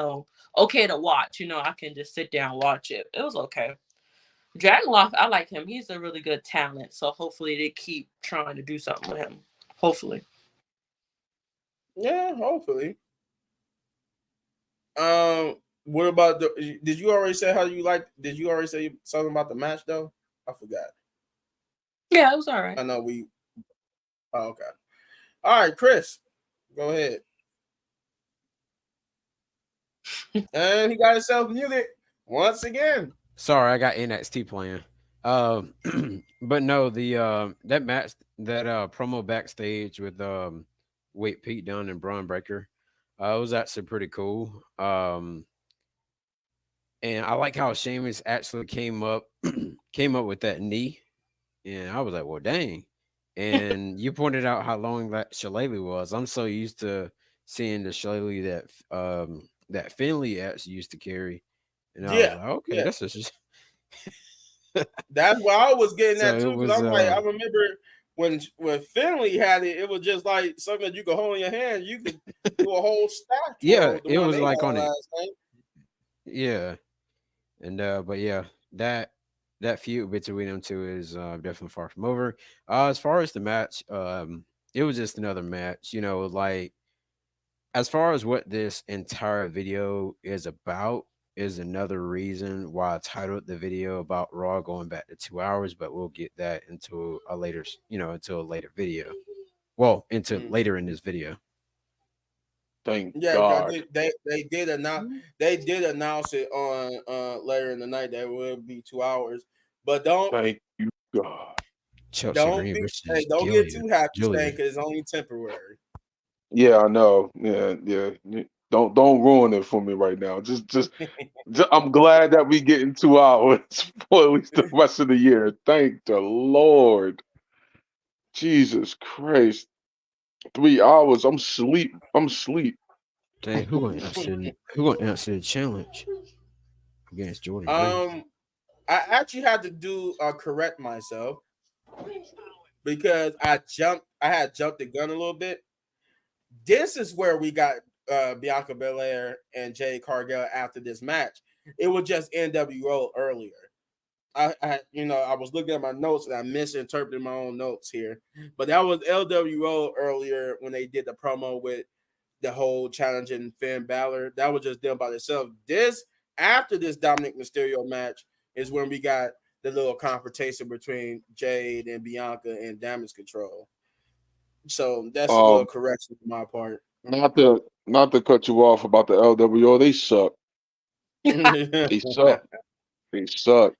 okay to watch. I can just sit down and watch it. It was okay. Dragunov, I like him. He's a really good talent. So hopefully they keep trying to do something with him. Hopefully. Yeah, hopefully. What about did you already say how you like? Did you already say something about the match though? I forgot. Yeah, it was all right. I know we. Oh, okay. All right, Chris, go ahead. And he got himself muted once again. sorry, I got NXT playing. Um, but no, the that match, that promo backstage with Wade Pete Dunne and Braun Breaker, it was actually pretty cool. And I like how Sheamus actually came up with that knee, and I was like, well, dang. And you pointed out how long that shillelagh was. I'm so used to seeing the shillelagh that Finley actually used to carry, and I was Yeah, like, okay, yeah. that's just That's why I was getting so that it too, because was I'm like, I remember when Finley had it, it was just like something that you could hold in your hand. You could do a whole stack yeah, for the it one was they had like on it. last night. Yeah. And but yeah, that feud between them two is definitely far from over. As far as the match, it was just another match, like as far as what this entire video is about is another reason why I titled the video about Raw going back to 2 hours, but we'll get that into a later, into a later video. Well, into Mm. later in this video. Thank Yeah, because God. they did announce it on later in the night that it would be 2 hours, but don't Thank you, God. Chelsea don't Green be hey, versus don't get Gillian. too happy, Stan, Julian. because it's only temporary. Yeah, I know. Yeah, yeah. Don't ruin it for me right now. Just I'm glad that we get in 2 hours for at least the rest of the year. Thank the Lord. Jesus Christ. 3 hours. I'm sleep. I'm sleep. Dang, who gonna answer the challenge against Jordan Grace? I actually had to do correct myself because I had jumped the gun a little bit. This is where we got Bianca Belair and Jade Cargill after this match. It was just NWO earlier. I was looking at my notes and I misinterpreted my own notes here, but that was LWO earlier when they did the promo with the whole challenging Finn Balor. That was just them by themselves. This after this Dominic Mysterio match is when we got the little confrontation between Jade and Bianca and Damage Control. So that's a little Um, correction on my part. not to cut you off about the LWO. They suck. They suck. They suck.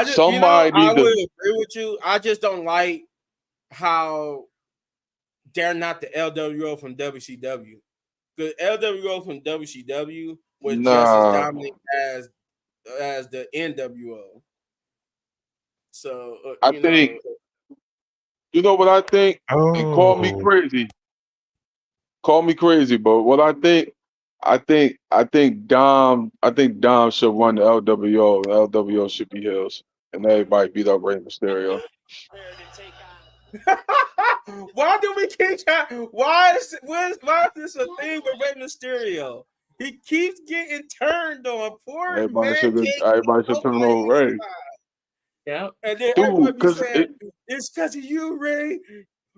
Somebody I need would to. agree with you. I just don't like how they're not the LWO from WCW. Because LWO from WCW was just as Nah. dominant as the NWO. So I think. You know what I think? And call me Oh, crazy. Call me crazy, but what I think Dom should run the LWO. The LWO should be his, and everybody beat up Rey Mysterio. why do we keep trying? Why is this a thing with Rey Mysterio? He keeps getting turned on. Poor Everybody man should can't get everybody should turn nobody on in his Ray, side. Yeah. And then dude. everybody be Because saying, it's because of you, Ray.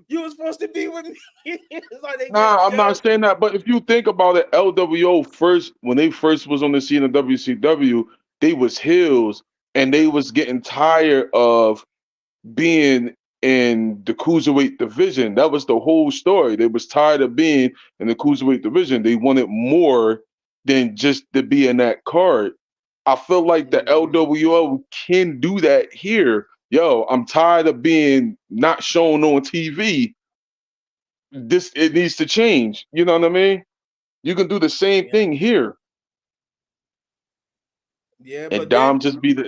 You were supposed to be with me. It's like they get nah, I'm not jealous. saying that. But if you think about it, LWO first when they first was on the scene of WCW, they was heels, and they was getting tired of being in the cruiserweight division. That was the whole story. They was tired of being in the cruiserweight division. They wanted more than just to be in that card. I feel like the LWO can do that here. Yo, I'm tired of being not shown on TV. This it needs to change. You know what I mean? You can do the same Yeah, thing here. yeah, And but then,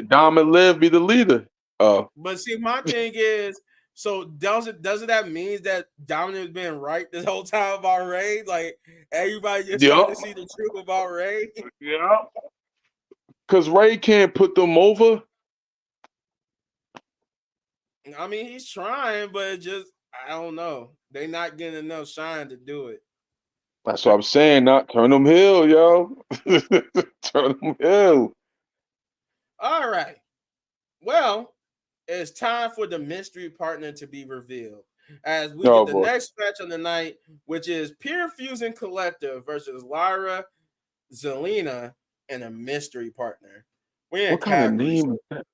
Dom and Liv be the leader. but see, my thing is, so doesn't that mean that Dominic's been right this whole time about Ray? Like everybody just starting Yep. to see the truth about Ray. Yep. Cause Ray can't put them over. I mean, he's trying, but it just I don't know. They not getting enough shine to do it. That's what I'm saying. Not turn them heel, yo. Turn them heel. All right. Well, it's time for the mystery partner to be revealed as we Oh get the boy. next match of the night, which is Pure Fusion Collective versus Lyra, Zelina, and a mystery partner. We're in What kind of Calgary, so name is that?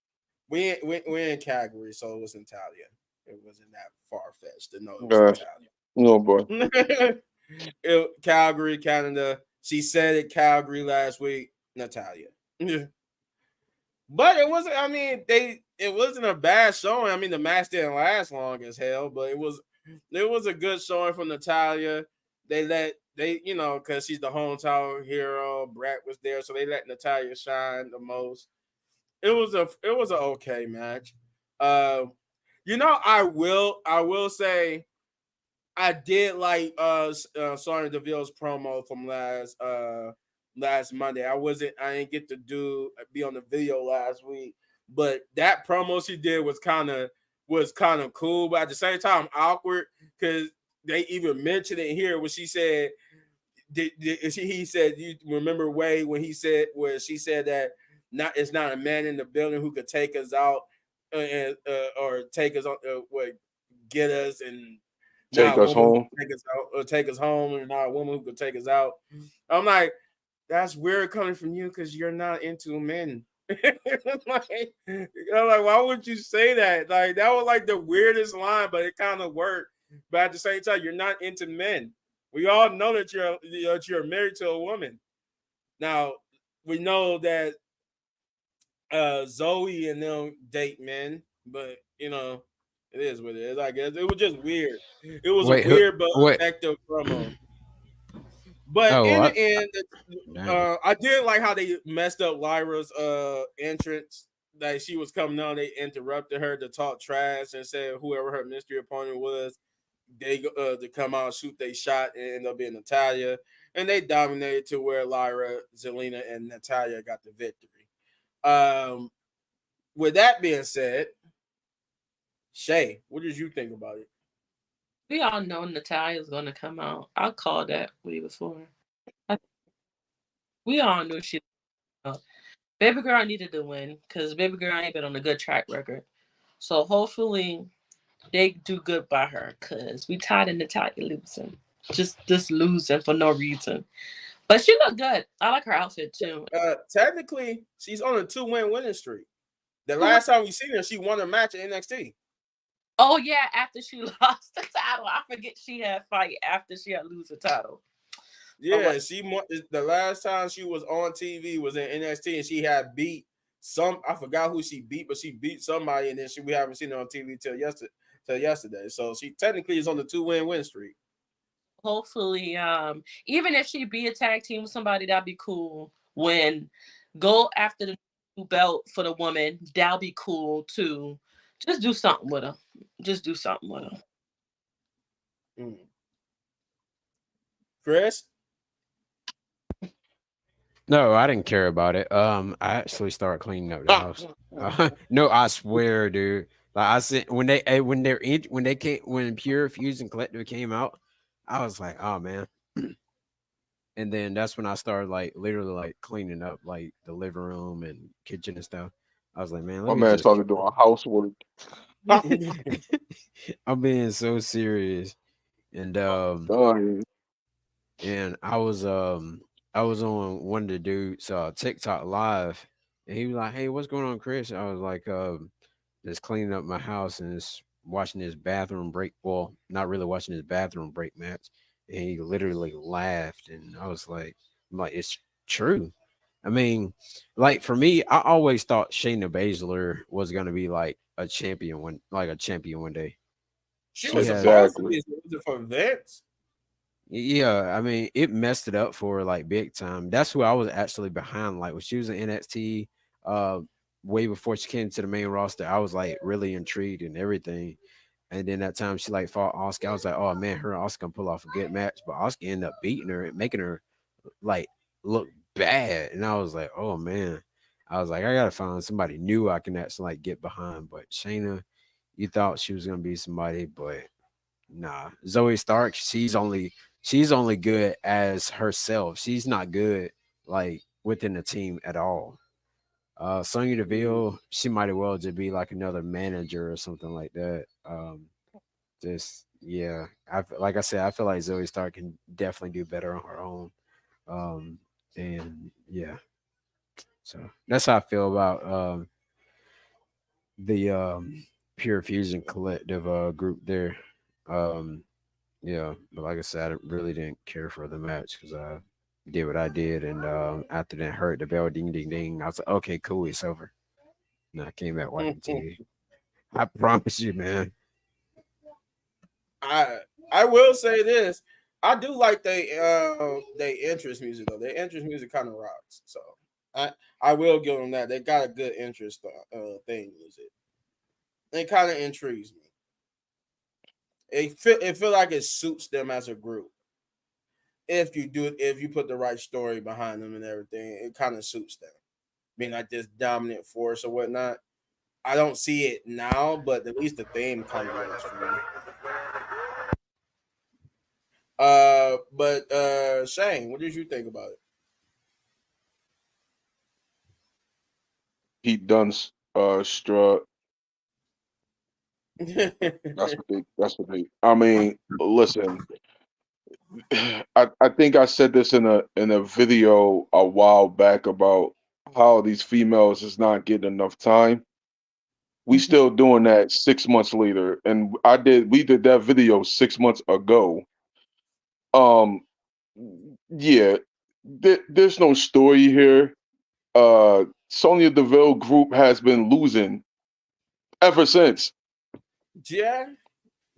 we're in Calgary, so it was Italian. It wasn't that far fetched to know it was Gosh. Oh boy. Italian. Calgary, Canada. She said it Calgary last week, Natalia. But it wasn't. I mean, it wasn't a bad showing. I mean, the match didn't last long as hell, but it was a good showing from Natalia. Because she's the hometown hero. Brat was there, so they let Natalia shine the most. it was an okay match. I will say I did like Sonya Deville's promo from last Monday. I didn't get to be on the video last week, but that promo she did was kind of cool, but at the same time awkward because they even mentioned it here when she said he said, you remember Wade when she said that it's not a man in the building who could take us out or take us on get us and Take not a us woman who home. could take us out or take us home and not a woman who could take us out. I'm like, that's weird coming from you because you're not into men. like, why would you say that? Like, that was like the weirdest line, but it kind of worked. But at the same time, you're not into men. We all know that you're married to a woman. Now we know that Zoe and them date men, but it is what it is. I guess it was just weird. It was a Wait, weird but what? effective promo. But Oh, in the end, dang. I did like how they messed up Lyra's entrance. Like she was coming on, they interrupted her to talk trash and said whoever her mystery opponent was, they to come out, shoot they shot, and end up being Natalya. And they dominated to where Lyra, Zelina, and Natalya got the victory. With that being said, Shay, what did you think about it? We all know Natalya's going to come out. I called that way before. We all knew she. Baby girl needed to win because baby girl ain't been on a good track record. So hopefully they do good by her because we tired of Natalya losing. Just losing for no reason. But she looked good. I like her outfit too. Technically, she's on a 2-win winning streak. The last time we seen her, she won a match at NXT. Oh yeah, after she lost the title. I forget she had a fight after she had lose the title. Yeah, the last time she was on TV was in NXT, and she had beat I forgot who she beat, but she beat somebody, and then we haven't seen her on TV till yesterday. So she technically is on the 2-win win streak. Hopefully, even if she be a tag team with somebody, that'd be cool. When go after the new belt for the woman, that'll be cool too. Just do something with her. Just do something with her. Chris? No, I didn't care about it. I actually started cleaning up the house. No, I swear, dude. Like I said, when Pure Fusion Collective came out, I was like, oh man. And then that's when I started like literally like cleaning up like the living room and kitchen and stuff. I was like, man, My man started doing housework. I'm being so serious. And and I was on one of the dudes TikTok live, and he was like, "Hey, what's going on, Chris?" I was like, just cleaning up my house and just watching his bathroom break. Well, not really watching his bathroom break match." And he literally laughed, and I was like, it's true. I mean, like for me, I always thought Shayna Baszler was gonna be like a champion one day. She She was has supposed to be. Was it for Vince? Yeah, I mean, it messed it up for her, like big time. That's who I was actually behind. Like when she was in NXT, way before she came to the main roster, I was like really intrigued and everything. And then that time she like fought Asuka, I was like, oh man, her and Asuka can pull off a good match. But Asuka ended up beating her and making her like look bad. And I was like, oh man. I was like, I gotta find somebody new I can actually like get behind. But Shayna, you thought she was gonna be somebody, but nah. Zoe Stark, she's only good as herself. She's not good like within the team at all. Sonya Deville, she might as well just be like another manager or something like that. Just yeah, like I said, I feel like Zoe Stark can definitely do better on her own. And yeah, so that's how I feel about the Pure Fusion Collective group there. Yeah, but like I said, I really didn't care for the match because I did what I did, and after that, heard the bell, ding, ding, ding. I was like, okay, cool, it's over. And I came back watching TV. I promise you, man. I will say this. I do like they entrance music though. Their entrance music kind of rocks. So I will give them that. They got a good interest thing. Is it kind of intrigues me. It feel like it suits them as a group. If you put the right story behind them and everything, it kind of suits them. Being like this dominant force or whatnot. I don't see it now, but at least the theme kind of works for me. But Shane, what did you think about Pete Dunne's strut. it? That's what they. I mean, listen. I think I said this in a video a while back about how these females is not getting enough time. We still doing that 6 months later, and we did that video 6 months ago. Um, yeah, there's no story here. Sonya Deville group has been losing ever since. Yeah,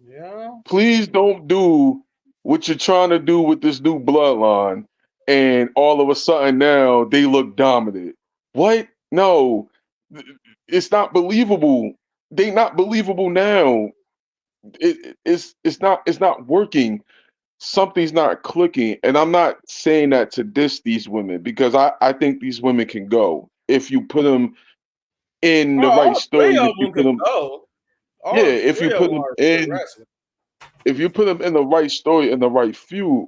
yeah. Please don't do what you're trying to do with this new bloodline, and all of a sudden now they look dominant. What? No, it's not believable. They not believable now. It's not working. Something's not clicking, and I'm not saying that to diss these women because I think these women can go if you put them in Oh, the right all three stories. If of you them put can them, go. yeah, All if you three of put them them are good in, wrestlers. if you put them in the right story in the right feud,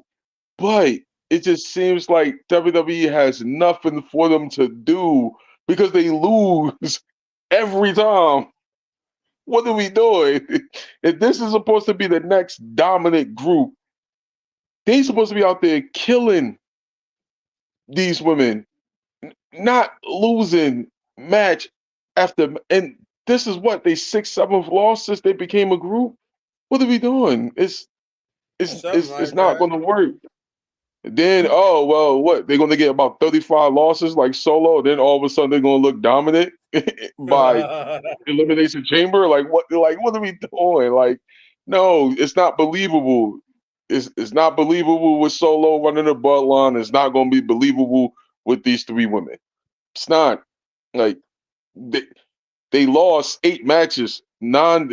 but it just seems like WWE has nothing for them to do because they lose every time. What are we doing? If this is supposed to be the next dominant group, they supposed to be out there killing these women, not losing match after. And this is what they sixth, seventh loss since they became a group. What are we doing? Something It's like not going to work. Then, oh well, what they're going to get about 35 losses like Solo. Then all of a sudden they're going to look dominant by that. Elimination Chamber. Like what? Like what are we doing? Like no, it's not believable. It's not believable with Solo running the bloodline. It's not going to be believable with these three women. It's not like they, they lost 8 matches, nine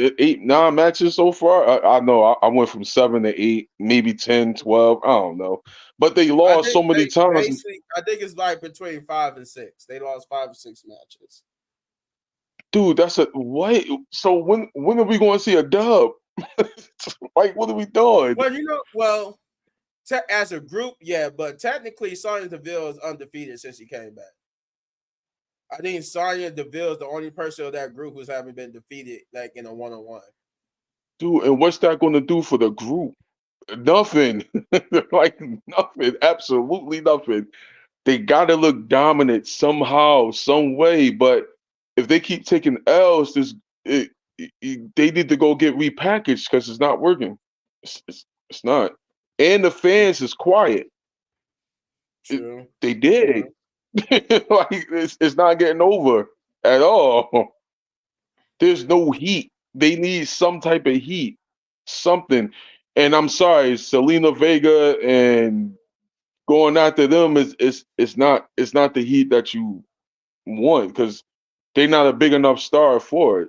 matches so far. I know I went from 7 to 8, maybe 10, 12. I don't know, but they I lost think so many they times. basically. I think it's like between 5 and 6. They lost 5 or 6 matches. Dude, that's a what? So when are we going to see a dub? Like, what are we doing? Well, as a group, yeah, but technically, Sonya Deville is undefeated since she came back. I think Sonya Deville is the only person of that group who's haven't been defeated like in a one-on-one. Dude, and what's that going to do for the group? Nothing. Like nothing. Absolutely nothing. They got to look dominant somehow, some way. But if they keep taking L's, they need to go get repackaged because it's not working. It's not. And the fans is quiet. It, True. they did. True. Like it's not getting over at all. There's no heat. They need some type of heat, something. And I'm sorry, Selena Vega and going after them is it's not the heat that you want because they're not a big enough star for it.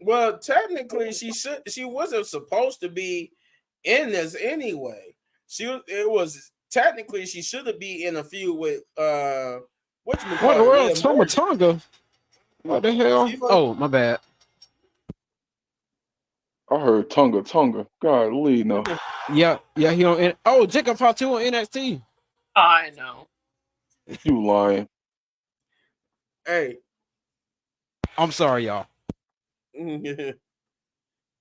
Well, technically, she wasn't supposed to be in this anyway. It was technically she should have be in a feud with what you What the call it, world? Liv Morgan. Tonga? What the hell? She was, Oh, my bad. I heard Tonga. God, Lee, no. Yeah, yeah, he on. Oh, Jacob Fatu on NXT. I know. You lying. hey, I'm sorry, y'all. you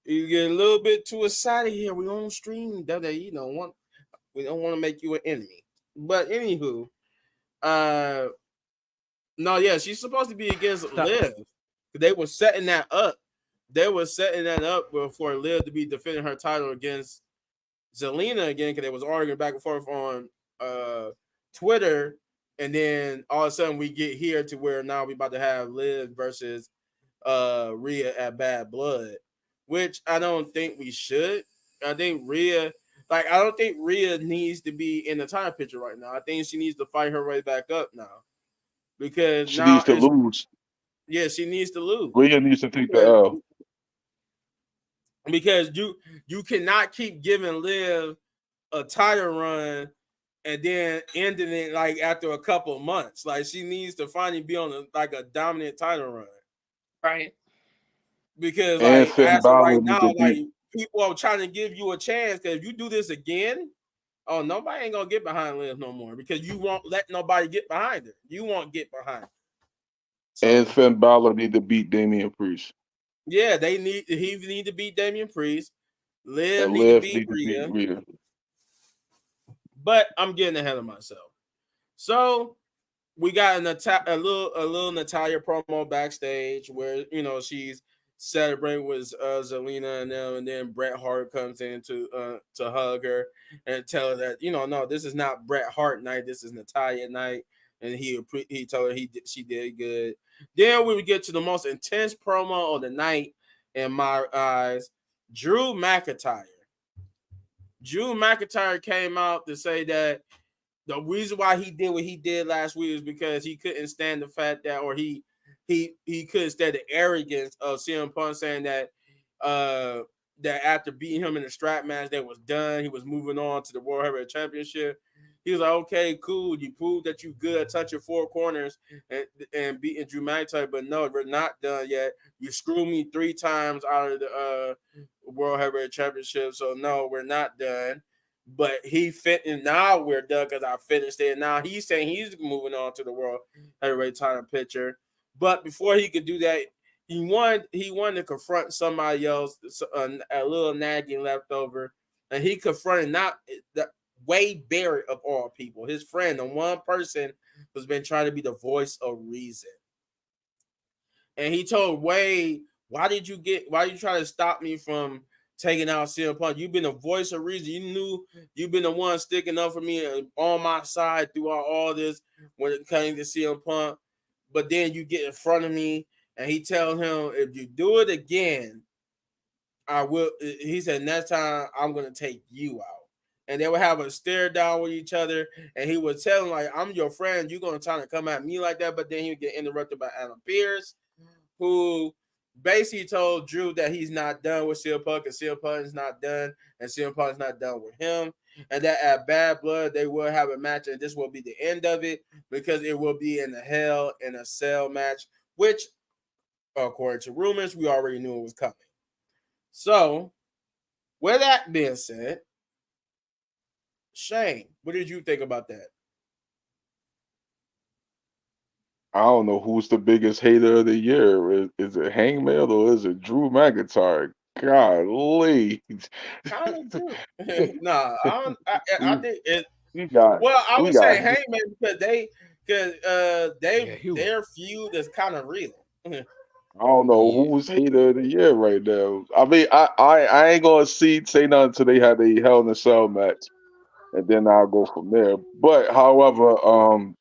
get a little bit too excited here. We on stream, WWE don't want. We don't want to make you an enemy. But anywho, no, yeah, she's supposed to be against Liv. They were setting that up. They were setting that up for Liv to be defending her title against Zelina again because they was arguing back and forth on Twitter, and then all of a sudden we get here to where now we about to have Liv versus Rhea at Bad Blood, which I don't think we should. I think Rhea like I don't think Rhea needs to be in the title picture right now. I think she needs to fight her way back up now because She now needs to lose. she needs to lose Rhea needs to take the because, L. because you cannot keep giving Liv a title run and then ending it like after a couple of months. Like she needs to finally be on a dominant title run. Right. Because And like Finn as of right Balor need to now, like beat. people are trying to give you a chance because if you do this again, oh nobody ain't gonna get behind Liv no more because you won't let nobody get behind her. You won't get behind her. And So Finn Balor need to beat Damian Priest. yeah, he need to beat Damian Priest. Liv And need to Liv beat need to beat Rhea. Rhea. But I'm getting ahead of myself. So we got a little Natalya promo backstage where she's celebrating with Zelina and them, and then Bret Hart comes in to hug her and tell her that no, this is not Bret Hart night, this is Natalya night, and he told her she did good. Then we would get to the most intense promo of the night in my eyes. Drew McIntyre came out to say that the reason why he did what he did last week is because he couldn't stand the fact that, or he couldn't stand the arrogance of CM Punk saying that that after beating him in the strap match, that was done. He was moving on to the World Heavyweight Championship. He was like, okay, cool. You proved that you good, touching four corners and beating Drew McIntyre, but no, we're not done yet. You screwed me 3 times out of the World Heavyweight Championship, so no, we're not done. But he fit, and now we're done because I finished it. Now he's saying he's moving on to the World Heavyweight title picture. But before he could do that, he wanted to confront somebody else, a little nagging leftover, and he confronted not the Wade Barrett of all people, his friend, the one person who's been trying to be the voice of reason. And he told Wade, why did you try to stop me from taking out CM Punk? You've been a voice of reason. You knew you've been the one sticking up for me and on my side throughout all this when it came to CM Punk. But then you get in front of me and he tells him, if you do it again, I will. He said, next time I'm going to take you out. And they would have a stare down with each other. And he would tell him, like, I'm your friend. You're going to try to come at me like that. But then he would get interrupted by Adam Pearce, who basically told Drew that he's not done with CM Punk and CM Punk is not done and CM Punk is not done with him, and that at Bad Blood they will have a match and this will be the end of it because it will be in a Hell in a Cell match, which according to rumors we already knew it was coming. So with that being said, Shane, what did you think about that? I don't know who's the biggest hater of the year. Is it Hangman or is it Drew McIntyre? Golly. Kind of do. Nah, I we, think it. we got Well, I we would got say Hangman because their feud is kind of real. I don't know Yeah. who's hater of the year right now. I mean, I ain't gonna say nothing until they had a Hell in a Cell match, and then I'll go from there. But however,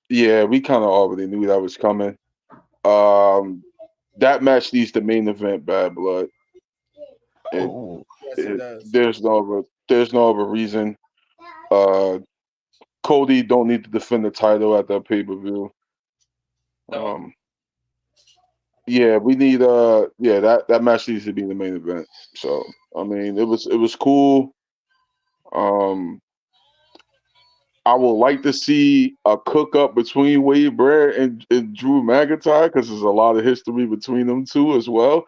yeah, we kind of already knew that was coming. That match needs the main event, Bad Blood. It, Oh. Yes, it does. there's no other reason. Uh, Cody don't need to defend the title at that pay per view. No. Yeah, we need yeah, that match needs to be the main event. So I mean, it was cool. Um, I would like to see a cook up between Wade Barrett and Drew McIntyre because there's a lot of history between them two as well.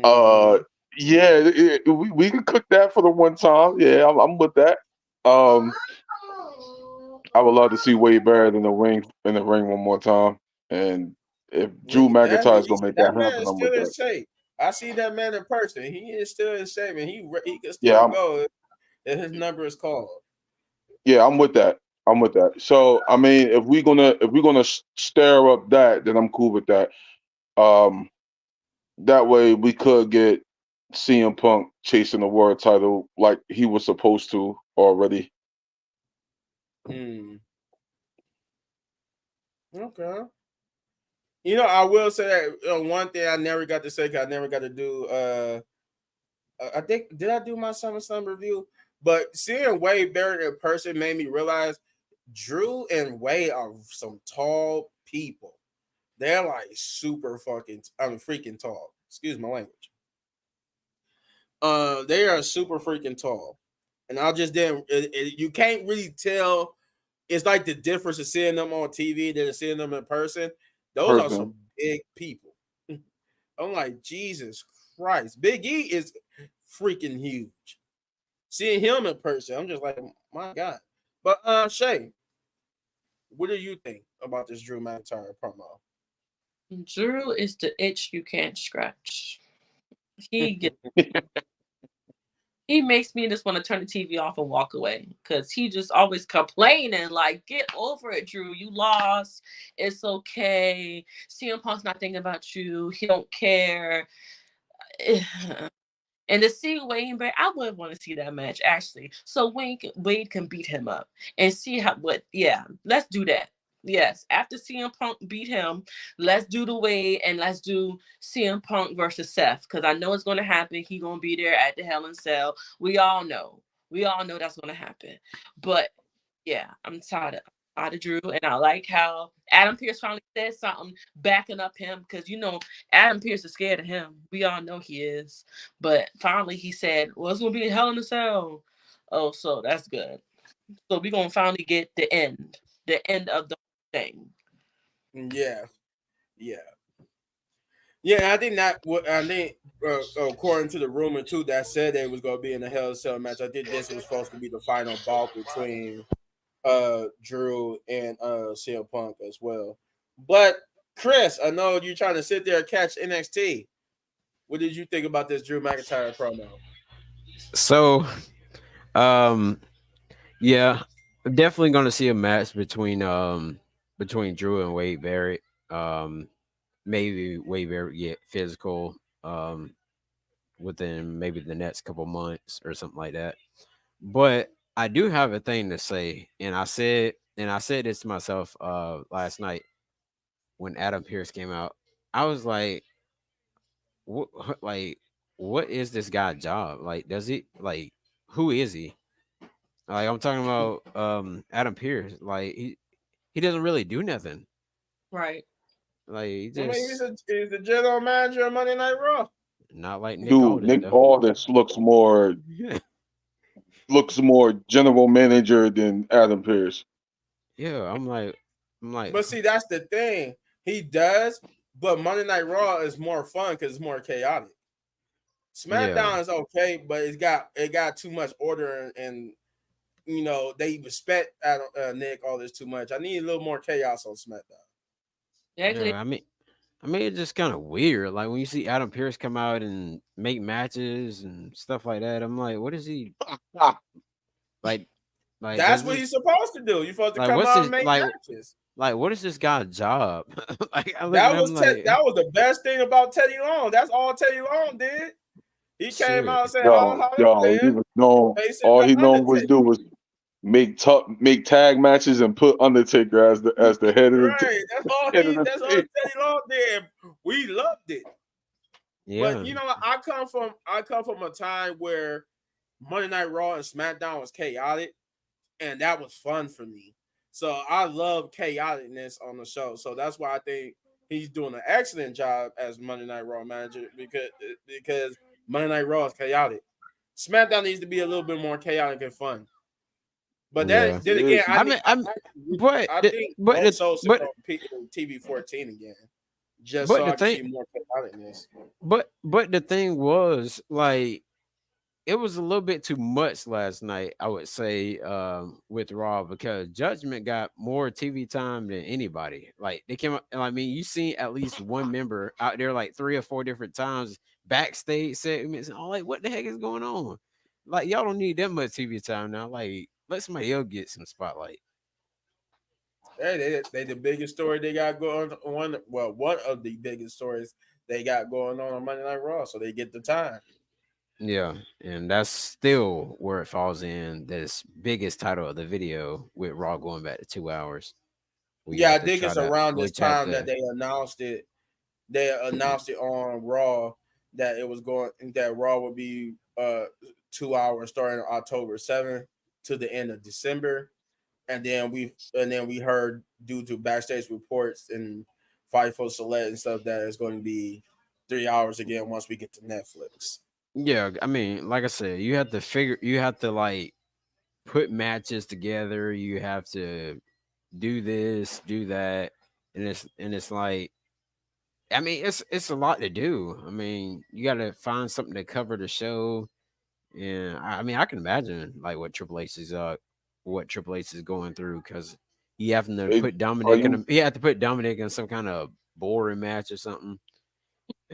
Uh, Mm-hmm. yeah, we can cook that for the one time. Yeah, I'm with that. Um, I would love to see Wade Barrett in the ring one more time. And if Drew McIntyre is gonna make that That man happen, is I'm still with in that. shape. I see that man in person. He is still in shape, and he can Yeah, still go if his number is called. I'm with that. I'm with that. So I mean, if we're gonna stir up that, then I'm cool with that. Um, that way we could get CM Punk chasing the world title like he was supposed to already. Hmm. Okay. I will say that one thing I never got to say because I never got to do. I think did I do my SummerSlam review? But seeing Wade Barrett in person made me realize Drew and Wade are some tall people. They're like super fucking, freaking tall. Excuse my language. They are super freaking tall, and I just didn't. You can't really tell. It's like the difference of seeing them on TV than seeing them in person. Those are some big people. I'm like, Jesus Christ. Big E is freaking huge. Seeing him in person, I'm just like, my God. But Shay, what do you think about this Drew McIntyre promo? Drew is the itch you can't scratch. He makes me just want to turn the TV off and walk away because he just always complaining like, get over it, Drew. You lost. It's okay. CM Punk's not thinking about you. He don't care. And to see Wade Barrett, I would want to see that match actually. So Wade can beat him up and see let's do that. Yes, after CM Punk beat him, let's do the Wade and let's do CM Punk versus Seth because I know it's going to happen. He's going to be there at the Hell in Cell. We all know that's going to happen. But yeah, I'm tired of Drew, and I like how Adam Pearce finally said something backing up him because Adam Pearce is scared of him. We all know he is, but finally he said, "Well, it's gonna be a Hell in a Cell." Oh, so that's good. So we're gonna finally get the end of the thing. Yeah. I think according to the rumor too, that said it was gonna be in the Hell in a Cell match. I think this was supposed to be the final bout between Drew and CM Punk as well. But Chris, I know you're trying to sit there and catch NXT. What did you think about this Drew McIntyre promo? So, yeah, I'm definitely going to see a match between Drew and Wade Barrett. Maybe Wade Barrett get physical within maybe the next couple months or something like that. But I do have a thing to say, and I said this to myself last night when Adam Pearce came out. I was like, what is this guy's job? Like, does he who is he? Like, I'm talking about Adam Pearce. Like, he doesn't really do nothing. Right. Like, he's the general manager of Monday Night Raw. Not like Nick Dude, Aldis. Nick Aldis looks more general manager than Adam Pearce. Yeah, I'm like. But see, that's the thing. He does, but Monday Night Raw is more fun because it's more chaotic. SmackDown is okay, but it got too much order and they respect Nick Aldis too much. I need a little more chaos on SmackDown. Yeah, I mean, it's just kind of weird. Like when you see Adam Pearce come out and make matches and stuff like that, I'm like, what is he like? That's what he's supposed to do. You're supposed to come out and make matches. Like, what is this guy's job? That was the best thing about Teddy Long. That's all Teddy Long did. He came out and said, he was known. All he known was do was make tag matches and put Undertaker as the head of the right. That's all Teddy Long did. We loved it. Yeah. But I come from a time where Monday Night Raw and SmackDown was chaotic, and that was fun for me. So I love chaoticness on the show. So that's why I think he's doing an excellent job as Monday Night Raw manager because Monday Night Raw is chaotic. SmackDown needs to be a little bit more chaotic and fun. But then again, I think TV 14 again, just so I can see more chaoticness. But the thing was, like, it was a little bit too much last night, I would say, with Raw, because Judgment got more TV time than anybody. Like, they came out, I mean, you seen at least one member out there like 3 or 4 different times, backstage segments, and all. Like, what the heck is going on? Like, y'all don't need that much TV time now. Like, let somebody else get some spotlight. Hey, they the biggest story they got going on. Well, one of the biggest stories they got going on Monday Night Raw, so they get the time. Yeah, and that's still where it falls in this biggest title of the video with Raw going back to 2 hours. I think it's around this time that they announced it. They announced it on Raw that Raw would be 2 hours starting October 7th to the end of December. And then we heard due to backstage reports and Fightful Select and stuff that it's going to be 3 hours again once we get to Netflix. Yeah, I mean, like I said, you have to like put matches together. You have to do this, do that, and it's like, I mean, it's a lot to do. I mean, you got to find something to cover the show, and I mean, I can imagine like what Triple H is going through because he having to It, put are Dominic in you he had to put Dominic in some kind of boring match or something,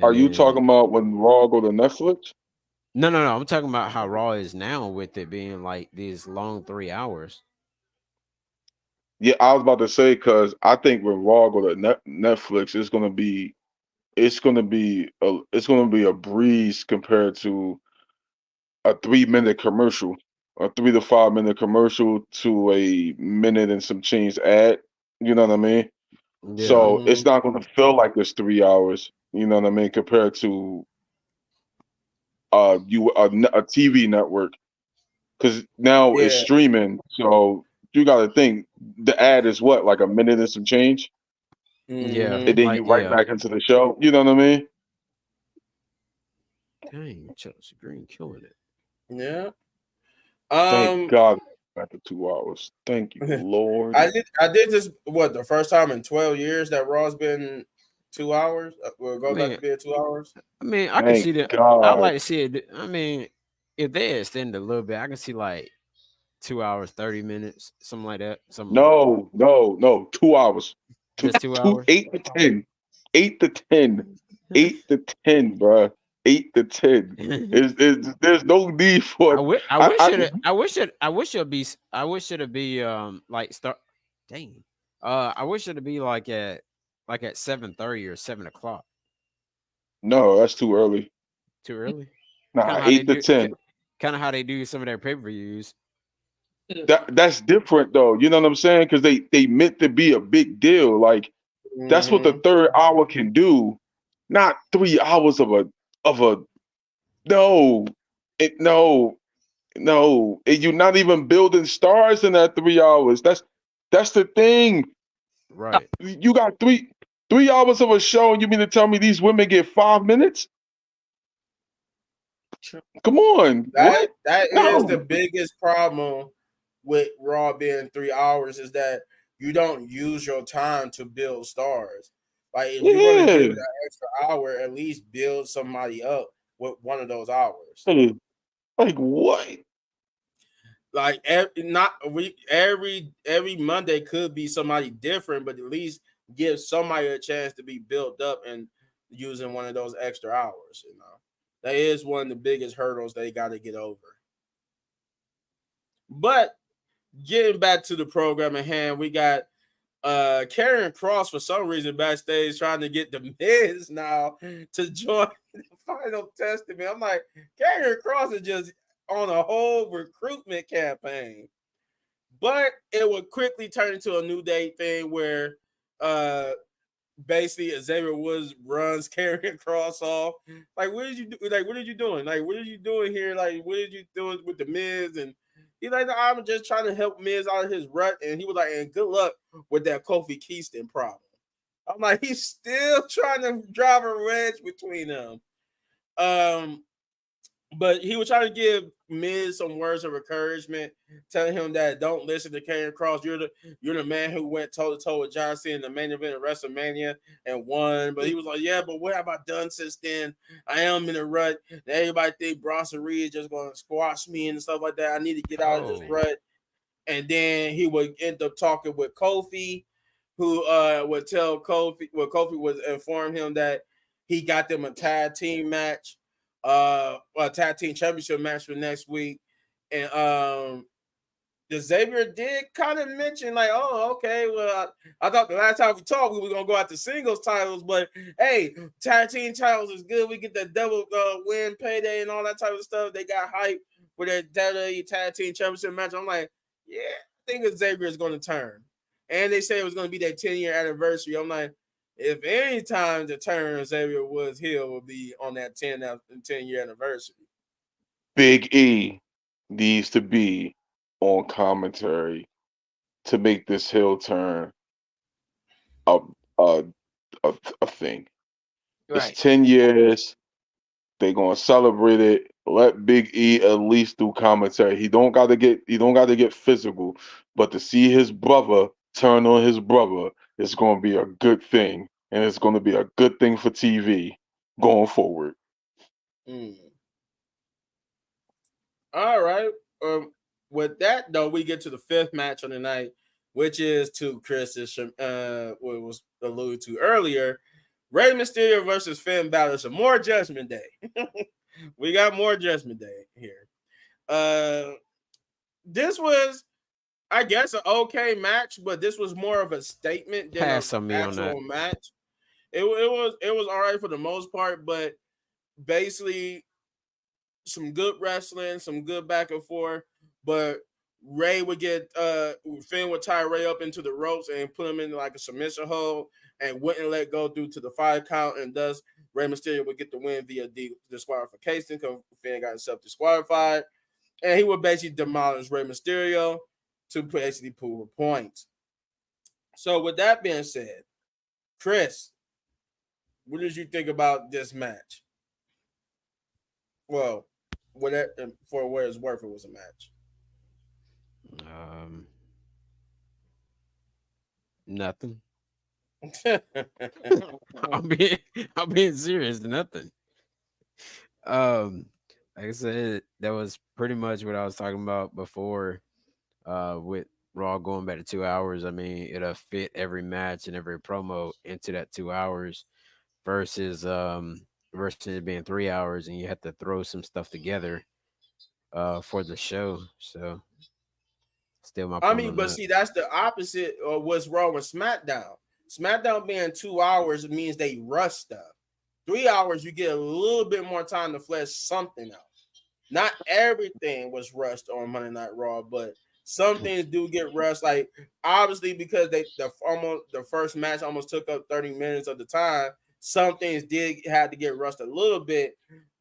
are and you then talking about when Raw go to Netflix? no, I'm talking about how Raw is now with it being like these long 3 hours. Yeah, I was about to say because I think when Raw go to Netflix, it's gonna be a breeze compared to a 3 minute commercial, a 3 to 5 minute commercial to a minute and some change ad. You know what I mean? Yeah, So it's Mm-hmm. not gonna feel like it's 3 hours. You know what I mean? Compared to a TV network, because now it's Yeah. streaming. So you got to think the ad is what, like a minute and some change, yeah, and Mm-hmm. then like you right yeah. back into the show. You know what I mean? Dang, Chelsea Green killing it. Yeah. Thank Um, God after 2 hours. Thank you, Lord. I did this the first time in 12 years that Raw's been 2 hours. Will I go back mean, to being 2 hours. I can Thank see that. I God. like to see it. I mean, if they extend a little bit, I can see like 2 hours, 30 minutes, something like that. Some No, no, no. 2 hours. just two Two, hours. 8 to 10. 8 to 10. 8 to 10, bruh. 8 to 10. There's no need for I wish it'd be I wish it'd be like start dang. I wish it'd be like at 7:30 or 7 o'clock. no, that's too early. Too early. Kind Nah, of how they eight to do ten. kind of how they do some of their pay-per-views. That's different though. You know what I'm saying? Because they meant to be a big deal. Like that's what the Mm-hmm. third hour can do. Not 3 hours of a no. No, no. You're not even building stars in that 3 hours. That's the thing. Right. You got three hours of a show, and you mean to tell me these women get 5 minutes? Come on, what? That is the No. biggest problem with Raw being 3 hours is that you don't use your time to build stars. Like if you're gonna give it Yeah. an extra hour, at least build somebody up with one of those hours. Hey, like what? Like every Monday could be somebody different, but at least give somebody a chance to be built up and using one of those extra hours. That is one of the biggest hurdles they got to get over. But getting back to the program at hand, we got Karrion Kross for some reason backstage trying to get the Miz now to join the Final Testament. I'm like, Karrion Kross is just on a whole recruitment campaign. But it would quickly turn into a New Day thing where basically Xavier Woods runs Karrion Kross off. Like, what did you do? Like, what are you doing? Like, what are you doing here? Like, what did you do with the Miz? And he's like, no, I'm just trying to help Miz out of his rut. And he was like, and good luck with that Kofi Kingston problem. I'm like, he's still trying to drive a wedge between them. But he was trying to give Miz some words of encouragement, telling him that don't listen to Karrion Kross. You're the man who went toe to toe with John Cena in the main event of WrestleMania and won. But he was like, yeah, but what have I done since then? I am in a rut. Everybody think Bronson Reed is just gonna squash me and stuff like that. I need to get out of this Oh, rut. And then he would end up talking with Kofi, who would tell Kofi, Kofi would inform him that he got them a tag team match, a tag team championship match for next week. And the Xavier did kind of mention, like, oh, okay, well, I thought the last time we talked, we were gonna go out to singles titles, but hey, tag team titles is good. We get that double win payday and all that type of stuff. They got hype for that WWE tag team championship match. I'm like, yeah, I think Xavier is gonna turn. And they say it was gonna be their 10-year anniversary. I'm like, if any time to turn Xavier Woods heel will be on that 10-year anniversary. Big E needs to be on commentary to make this heel turn a a a thing. It's Right. 10 years. They gonna celebrate it. Let Big E at least do commentary. He don't gotta get physical, but to see his brother turn on his brother, it's gonna be a good thing, and it's gonna be a good thing for TV going forward. Mm. All right. With that though, we get to the fifth match on the night, which is to Chris's what was alluded to earlier, Rey Mysterio versus Finn Balor. So more Judgment Day. We got more Judgment Day here. This was, I guess, an okay match, but this was more of a statement than an Pass on me on that. actual match. It was all right for the most part, but basically some good wrestling, some good back and forth, but Ray would get Finn would tie Ray up into the ropes and put him in like a submission hold and wouldn't let go due to the 5 count, and thus Rey Mysterio would get the win via disqualification because Finn got himself disqualified, and he would basically demolish Rey Mysterio to basically prove a point. So with that being said, Chris, what did you think about this match? Well, whatever, for what it's worth, it was a match. Nothing. I'm being I'm being serious. Nothing. Um, like I said, that was pretty much what I was talking about before. With Raw going back to 2 hours, I mean, it'll fit every match and every promo into that 2 hours versus versus it being 3 hours, and you have to throw some stuff together for the show. So still my I point mean, on but that. see, that's the opposite of what's wrong with SmackDown. SmackDown being 2 hours means they rush stuff. 3 hours, you get a little bit more time to flesh something out. Not everything was rushed on Monday Night Raw, but some things do get rushed. Like obviously because the first match almost took up 30 minutes of the time. Some things did have to get rushed a little bit,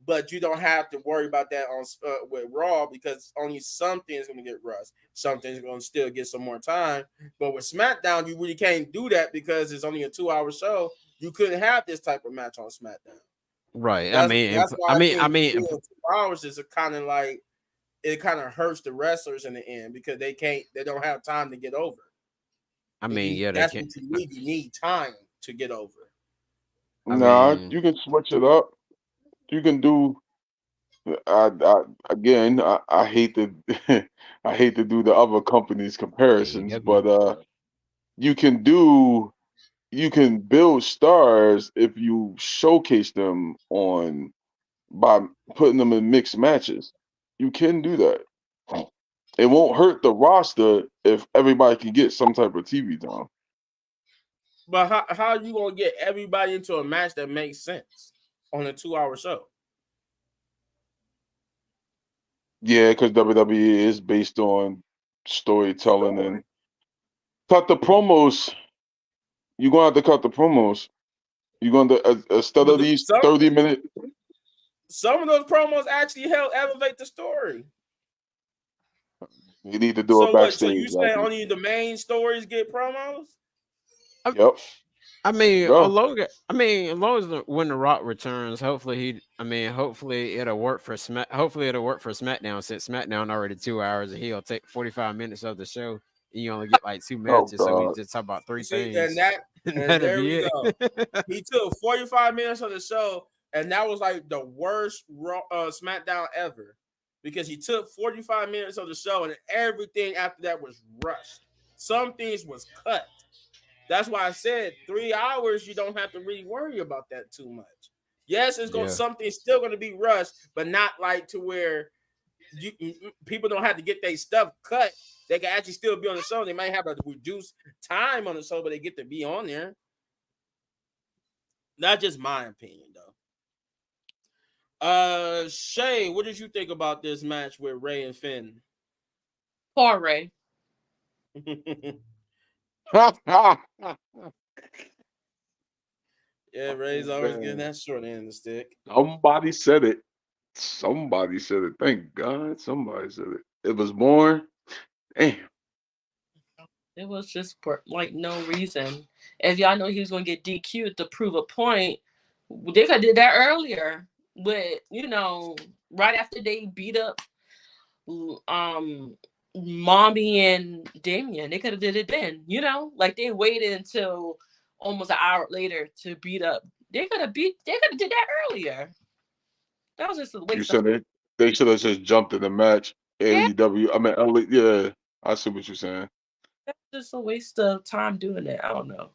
but you don't have to worry about that on with Raw because only some things going to get rushed. Some things are going to still get some more time. But with SmackDown, you really can't do that because it's only a 2 hour show. You couldn't have this type of match on SmackDown. Right. I That's mean, that's why I I mean, I think mean, doing 2 hours is kind of like it kind of hurts the wrestlers in the end because they don't have time to get over. I And mean, yeah, they that's can. what you need. You need time to get over. I Nah, mean, you can switch it up. You can do. I again, I hate to I hate to do the other companies' there you comparisons, go. but you can do you can build stars if you showcase them on by putting them in mixed matches. You can do that. It won't hurt the roster if everybody can get some type of TV time. But how are you gonna get everybody into a match that makes sense on a 2 hour show? Yeah, because WWE is based on storytelling Story. and cut the promos. You're gonna have to cut the promos. You're going to instead But of these some 30-minute. some of those promos actually help elevate the story. You need to do it So what? So backstage, you say Jackie. only the main stories get promos? I, Yep. I mean, Go. as long as when the Rock returns, hopefully hopefully it'll work for Hopefully it'll work for SmackDown since SmackDown already 2 hours and he'll take 45 minutes of the show. And you only get like two Oh matches, so we God. just talk about three See, and things, that and and that'll there we be go. it. He took 45 minutes of the show, and that was like the worst SmackDown ever because he took 45 minutes of the show, and everything after that was rushed. Some things was cut. That's why I said 3 hours. You don't have to really worry about that too much. Yes, it's going Yeah. something's still going to be rushed, but not like to where people don't have to get their stuff cut. They can actually still be on the show. They might have a reduced time on the show, but they get to be on there. Not just my opinion, though. Shay, what did you think about this match with Ray and Finn? Poor Ray. Yeah, Ray's always getting Man, that short end of the stick. somebody said it. Somebody said it. Thank God, somebody said it. It was born. Damn. It was just for like no reason. If y'all know he was gonna get DQ'd to prove a point, they could have did that earlier. With right after they beat up um Mommy and Damien, they could have did it then. Like they waited until almost an hour later to beat up. They could have did that earlier. That was just a You waste of said they should have just jumped in the match. yeah. AEW. I mean, yeah. I see what you're saying. That's just a waste of time doing that. I don't know.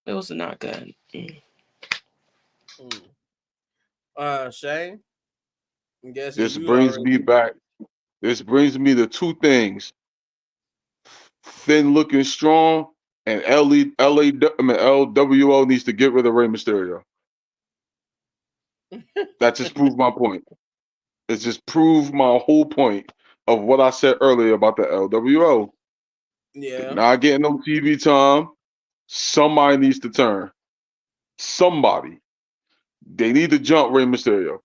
It was not good. Shane, I'm guessing This you brings already. me back. This brings me to two things: Finn looking strong, and LWO needs to get rid of Rey Mysterio. That just proved my point. It just proved my whole point of what I said earlier about the LWO. They're Yeah. not getting no TV time. Somebody needs to turn. Somebody. They need to jump Rey Mysterio.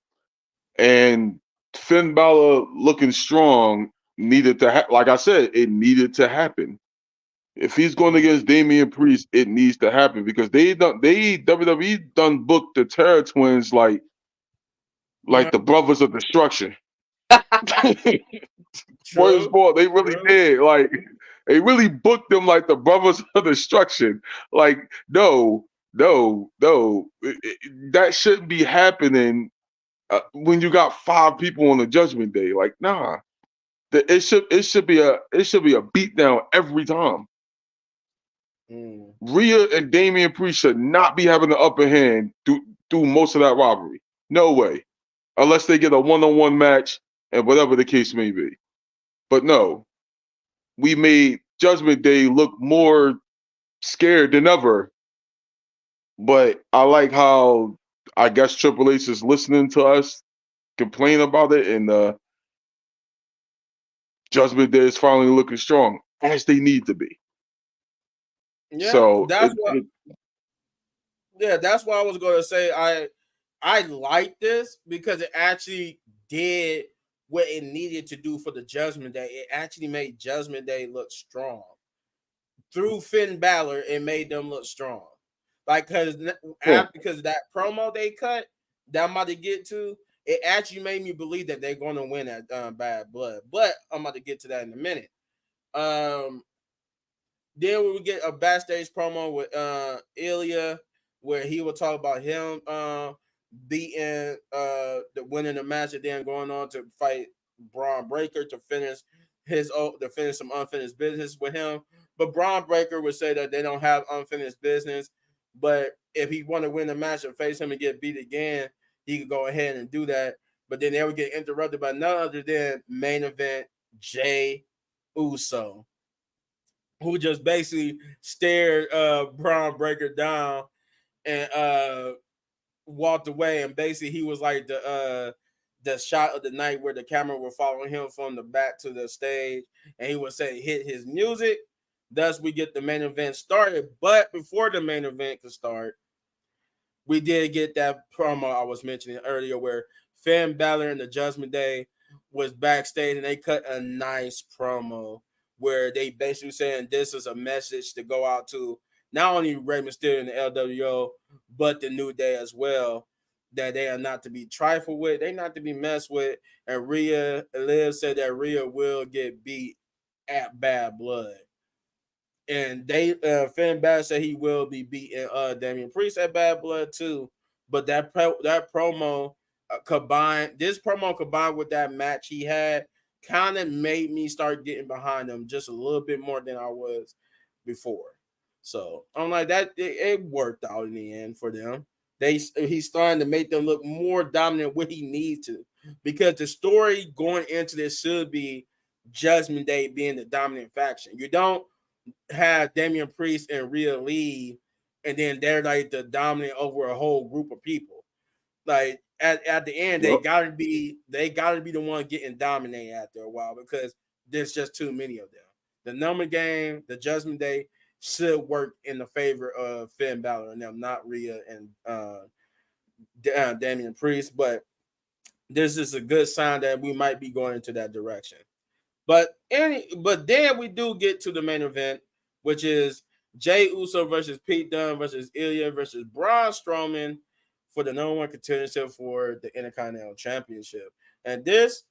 And Finn Balor looking strong needed to like I said, it needed to happen. If he's going against Damian Priest, it needs to happen because WWE done booked the Terror Twins like the brothers of destruction. Word True. sport, they really True. did. Like they really booked them like the brothers of destruction. Like no, that shouldn't be happening when you got 5 people on the Judgment Day. Like nah, it should be a beatdown every time. Rhea and Damian Priest should not be having the upper hand through most of that robbery. No way. Unless they get a one-on-one match and whatever the case may be. But no, we made Judgment Day look more scared than ever. But I like how I guess Triple H is listening to us complain about it, and Judgment Day is finally looking strong as they need to be. Yeah, So that's what I was going to say. I like this because it actually did what it needed to do for the Judgment Day. It actually made Judgment Day look strong. Through Finn Balor, it made them look strong. Like because that promo they cut that I'm about to get to, it actually made me believe that they're going to win at Bad Blood. But I'm about to get to that in a minute. Then we would get a backstage promo with Ilya, where he would talk about him beating the winning the match and then going on to fight Braun Breaker to finish some unfinished business with him. But Braun Breaker would say that they don't have unfinished business. But if he want to win the match and face him and get beat again, he could go ahead and do that. But then they would get interrupted by none other than main event Jey Uso, who just basically stared Braun Breaker down and walked away. And basically he was like the shot of the night where the camera were following him from the back to the stage, and he would say hit his music. Thus, we get the main event started. But before the main event could start, we did get that promo I was mentioning earlier where Finn Balor and the Judgment Day was backstage and they cut a nice promo where they basically saying this is a message to go out to not only Rey Mysterio and the LWO, but the New Day as well, that they are not to be trifled with, they not to be messed with. And Liv said that Rhea will get beat at Bad Blood. And Finn Balor said he will be beating Damian Priest at Bad Blood too. But that promo combined with that match he had kind of made me start getting behind him just a little bit more than I was before. So I'm like that it worked out in the end for them. He's starting to make them look more dominant what he needs to, because the story going into this should be Judgment Day being the dominant faction. You don't have Damian Priest and Rhea leave, and then they're like the dominant over a whole group of people. Like at the end, they gotta be the one getting dominated after a while, because there's just too many of them. The number game, the Judgment Day should work in the favor of Finn Balor and them, not Rhea and Damian Priest, but this is a good sign that we might be going into that direction. But then we do get to the main event, which is Jey Uso versus Pete Dunne versus Ilya versus Braun Strowman for the number one contendership for the Intercontinental Championship. And this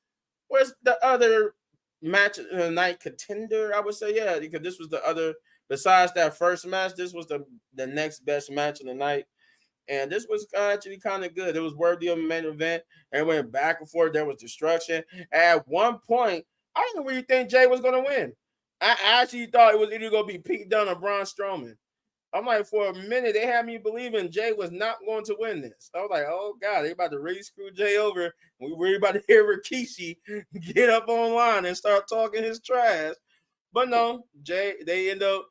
was the other match of the night contender, I would say, yeah, because this was the other. Besides that first match, this was the next best match of the night. And this was actually kind of good. It was worthy of a main event. And went back and forth. There was destruction. At one point, I didn't really think Jay was going to win. I actually thought it was either going to be Pete Dunne or Braun Strowman. I'm like, for a minute, they had me believing Jay was not going to win this. I was like, oh, God, they about to really screw Jay over. We were about to hear Rikishi get up online and start talking his trash. But no, they end up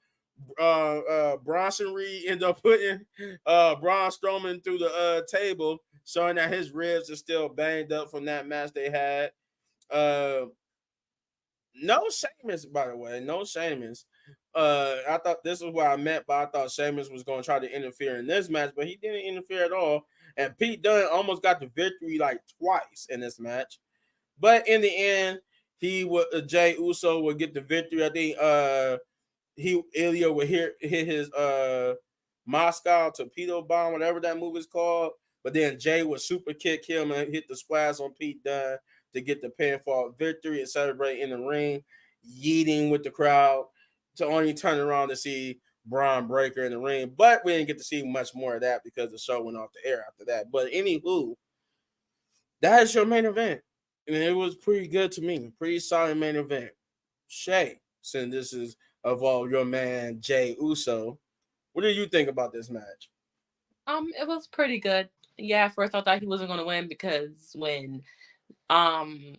Bronson Reed ended up putting Braun Strowman through the table, showing that his ribs are still banged up from that match they had. No Sheamus, by the way, no Sheamus. I thought this was what I meant, but I thought Sheamus was going to try to interfere in this match, but he didn't interfere at all. And Pete Dunne almost got the victory like twice in this match, but in the end, Jey Uso would get the victory. I think Ilya would hit his Moscow torpedo bomb, whatever that move is called. But then Jay would super kick him and hit the splash on Pete Dunne to get the pinfall victory and celebrate in the ring, yeeting with the crowd to only turn around to see Braun Breaker in the ring. But we didn't get to see much more of that because the show went off the air after that. But anywho, that is your main event. And it was pretty good to me. Pretty solid main event. Shay, since this is of all your man Jey Uso, what do you think about this match? It was pretty good. Yeah, at first I thought he wasn't gonna win because when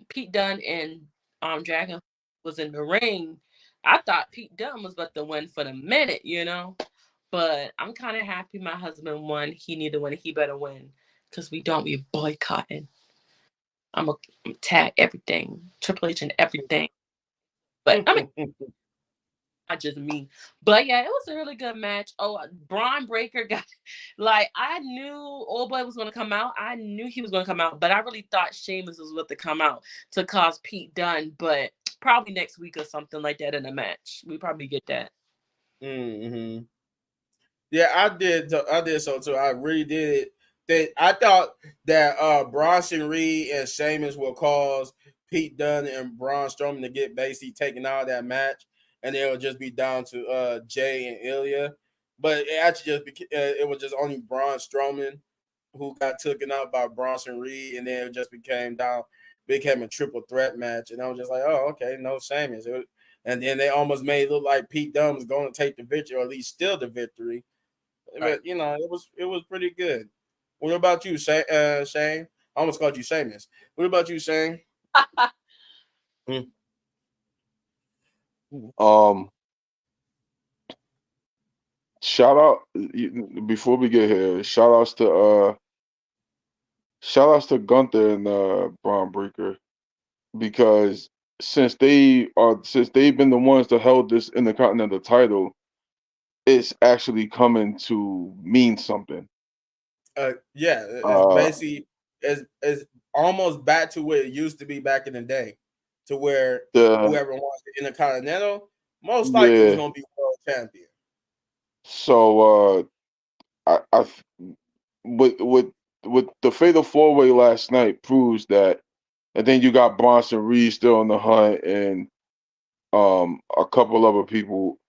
Pete Dunne and Dragon was in the ring, I thought Pete Dunne was about to win for the minute, you know. But I'm kind of happy my husband won. He need to win. He better win because we don't be boycotting. I'm a tag everything, Triple H and everything. But I mean, not just me. But yeah, it was a really good match. Oh, Braun Breaker got like I knew Old Boy was gonna come out. I knew he was gonna come out, but I really thought Sheamus was about to come out to cause Pete Dunne, but probably next week or something like that in a match. We probably get that. Mm-hmm. Yeah, I did. I did so too. I really did. I thought that Bronson Reed and Sheamus will cause Pete Dunne and Braun Strowman to get basically taken out of that match, and it would just be down to Jay and Ilya. But it actually it was just only Braun Strowman who got taken out by Bronson Reed, and then it just became a triple threat match. And I was just like, oh, okay, no Sheamus. And then they almost made it look like Pete Dunne was going to take the victory, or at least steal the victory. Right. But it was pretty good. What about you, Shane? Shane? I almost called you Sheamus. What about you, Shane? Um, shout out before we get here. Shout outs to Gunther and Braun Breaker because since they've been the ones that held this Intercontinental title, it's actually coming to mean something. Yeah, it's Uh, basically it's almost back to where it used to be back in the day, to where the whoever wants the Intercontinental most likely is yeah. going to be world champion. So I with with the Fatal 4-Way last night proves that, and then you got Bronson Reed still on the hunt and a couple other people.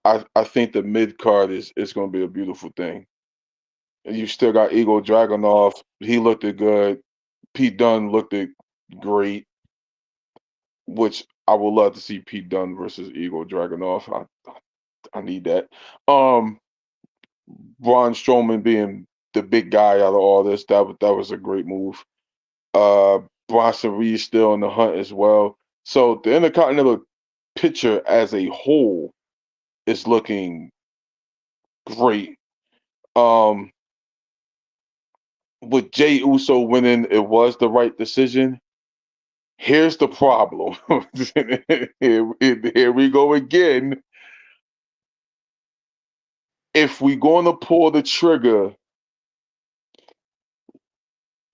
I think the mid card is going to be a beautiful thing. And you still got Eagle Dragunov. He looked it good. Pete Dunne looked it great, which I would love to see Pete Dunne versus Eagle Dragunov. I need that. Um, Braun Strowman being the big guy out of all this, that was a great move. Bronson Reed still in the hunt as well. So the Intercontinental picture as a whole is looking great. Um, with Jey Uso winning, it was the right decision. Here's the problem. Here we go again. If we're going to pull the trigger,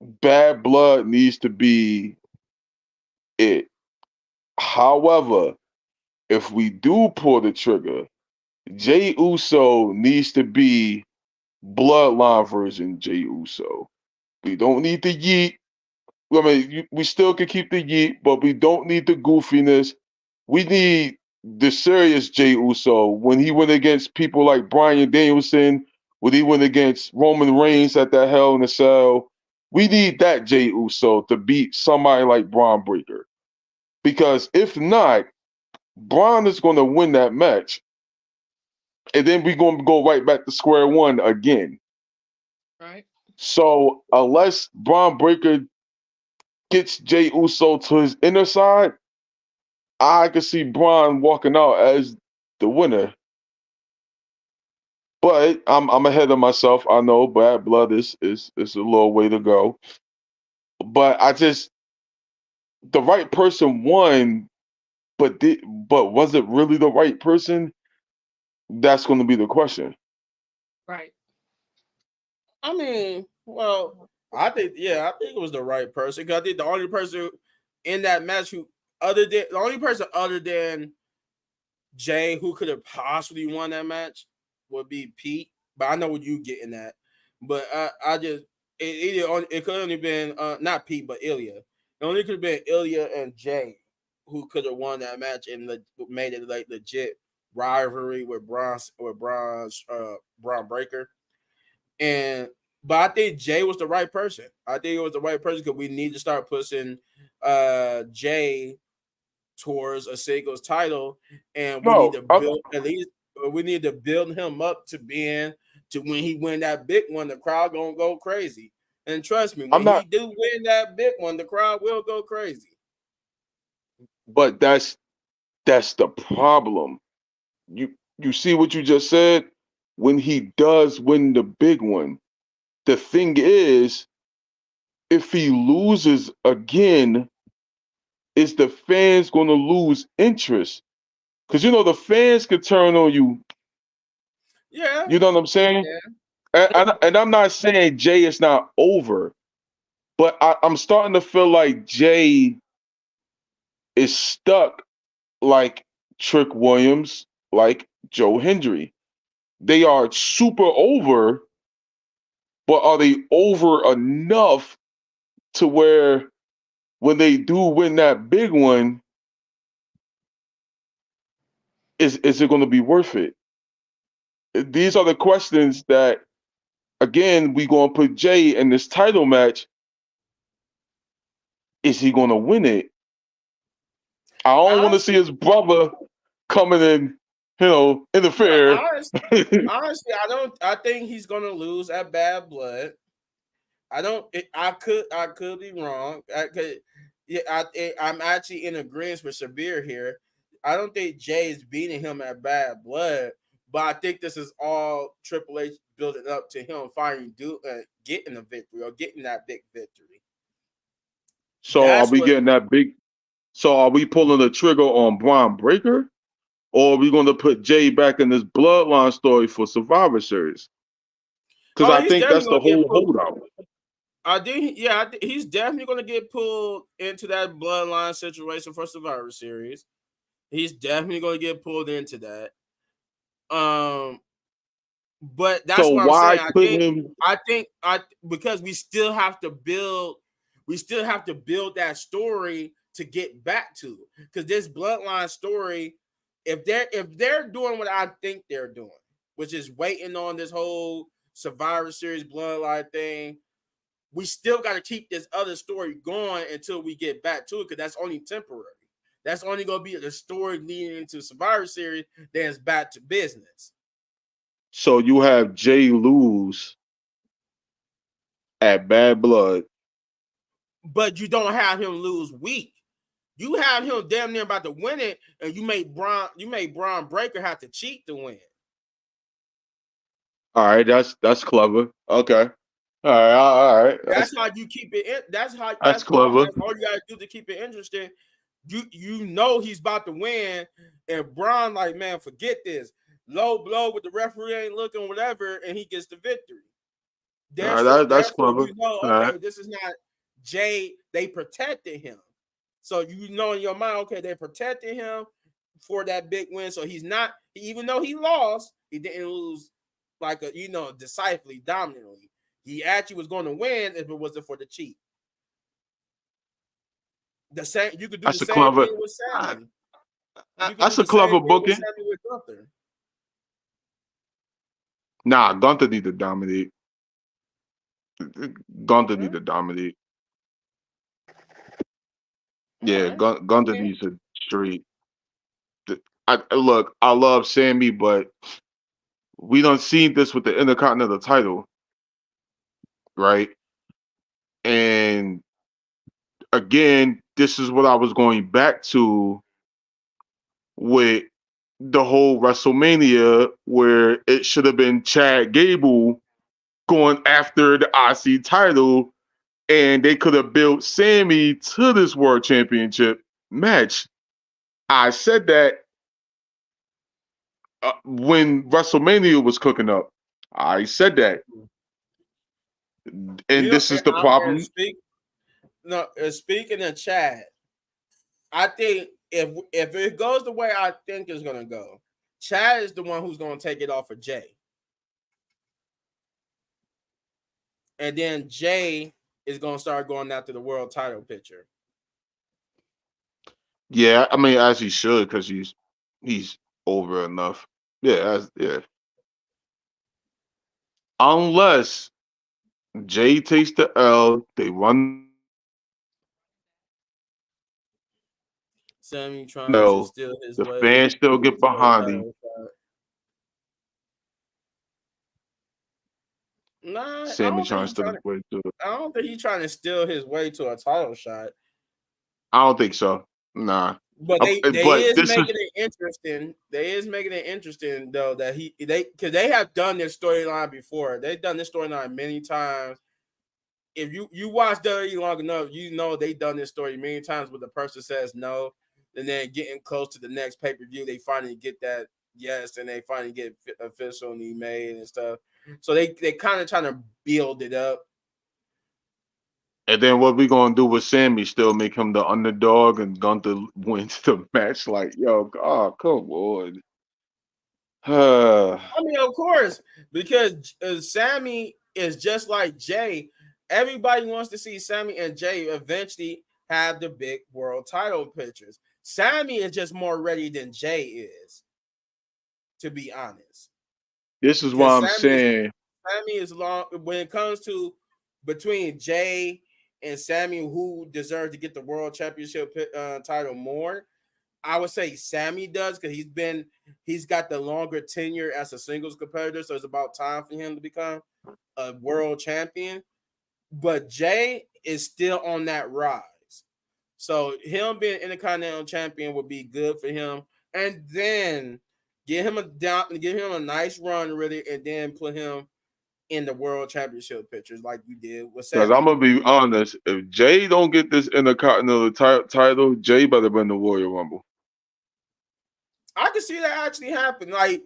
Bad Blood needs to be it. However, if we do pull the trigger, Jey Uso needs to be Bloodline version Jey Uso. We don't need the yeet. I mean, we still can keep the yeet, but we don't need the goofiness. We need the serious Jey Uso when he went against people like Bryan Danielson, when he went against Roman Reigns at that Hell in a Cell. We need that Jey Uso to beat somebody like Braun Breaker. Because if not, Braun is going to win that match. And then we're going to go right back to square one again. Right. So unless Braun Breaker gets Jey Uso to his inner side, I could see Braun walking out as the winner. But I'm ahead of myself. I know Bad Blood is a little way to go. But I just the right person won, but was it really the right person? That's going to be the question. Right. I mean, well, I think it was the right person because I think the only person in that match other than Jay who could have possibly won that match would be Pete. But I know what you getting at. But I just it could only been not Pete but Ilya. It only could have been Ilya and Jay who could have won that match and made it like legit rivalry with Braun Breaker. And but I think Jay was the right person. I think it was the right person because we need to start pushing Jay towards a singles title, and we need No, to build at least we need to build him up to being to when he win that big one, the crowd gonna go crazy. And trust me, I'm when he not. do win that big one, the crowd will go crazy. But that's the problem. You see what you just said? When he does win the big one, the thing is, if he loses again, is the fans going to lose interest? Because the fans could turn on you. Yeah, You know what I'm saying? yeah. And I'm not saying Jay is not over, but I'm starting to feel like Jay is stuck like Trick Williams, like Joe Hendry. They are super over, but are they over enough to where when they do win that big one, is it going to be worth it? These are the questions that, again, we going to put Jay in this title match. Is he going to win it? I don't want to see Honestly, his brother coming in, interfere. honestly, I don't. I think he's gonna lose at Bad Blood. I don't. I could be wrong. I could. Yeah, I'm actually in agreement with Shabir here. I don't think Jay is beating him at Bad Blood, but I think this is all Triple H building up to him finally getting a victory or getting that big victory. So are That's we what. getting that big? So are we pulling the trigger on Braun Breaker, or are we going to put Jay back in this Bloodline story for Survivor Series? Because Oh, I he's think definitely that's the gonna get whole pulled. holdout. I think. Yeah, I think he's definitely gonna get pulled into that Bloodline situation for Survivor Series. He's definitely gonna get pulled into that. Um, But that's So what I'm saying. why put him? I because we still have to build that story to get back to. Because this bloodline story, if they're doing what I think they're doing, which is waiting on this whole Survivor Series bloodline thing, we still got to keep this other story going until we get back to it, because that's only temporary. That's only gonna be the story leading into Survivor Series, then it's back to business. So you have Jay lose at Bad Blood. But you don't have him lose weak. You have him damn near about to win it, and you made Braun Breaker have to cheat to win. All right, that's clever. Okay, all right. That's how you keep it. That's how. That's clever. That's all you gotta do to keep it interesting. You know he's about to win, and Braun like, man, forget this. Low blow with the referee ain't looking, whatever, and he gets the victory. That's therefore, clever. All right. okay, this is not Jay. They protected him, so in your mind, okay, they protected him for that big win. So he's not, even though he lost, he didn't lose like decisively, dominantly. He actually was going to win if it wasn't for the cheat. The same, you could do the That's a same clever. thing with Sammy. That's a clever booking. Sammy with Gunther. Nah, Gunther need to dominate. Gunther need to dominate. Yeah, Right. Gunther needs a straight. Look, I love Sammy, but we don't see this with the Intercontinental title, right? And again, this is what I was going back to with the whole WrestleMania, where it should have been Chad Gable going after the IC title, and they could have built Sammy to this World Championship match. I said that when WrestleMania was cooking up. I said that, and this is the problem. Speaking of Chad, I think if it goes the way I think it's gonna go, Chad is the one who's gonna take it off of Jay, and then Jay is gonna start going after the world title picture. Yeah, I mean, as he should, because he's over enough. Yeah, yeah. Unless Jay takes the L, they run Sammy trying to steal his the way. fans still get behind him. Nah, Sammy trying to steal his way to it. I don't think he's trying to steal his way to a title shot. I don't think so. Nah. But they is making it interesting. They is making it interesting though that because they have done this storyline before. They've done this storyline many times. If you watch WWE long enough, you know they've done this story many times where the person says no, and then getting close to the next pay-per-view, they finally get that yes, and they finally get officially made and stuff. So they kind of trying to build it up. And then what we gonna do with Sammy? Still make him the underdog and Gunther wins the match? Like, yo, oh, come on. I mean, of course, because Sammy is just like Jay. Everybody wants to see Sammy and Jay eventually have the big world title pictures. Sammy is just more ready than Jay is, to be honest. This is what I'm saying. Sammy is long when it comes to between Jay and Sammy, who deserves to get the world championship title more. I would say Sammy does because he's got the longer tenure as a singles competitor, so it's about time for him to become a world champion. But Jay is still on that rise, so him being Intercontinental champion would be good for him, and then give him a nice run, really, and then put him in the world championship pictures like you did with Sammy. Because I'm gonna be honest, if Jay don't get this Intercontinental title, Jay better win the Royal Rumble. I can see that actually happen. Like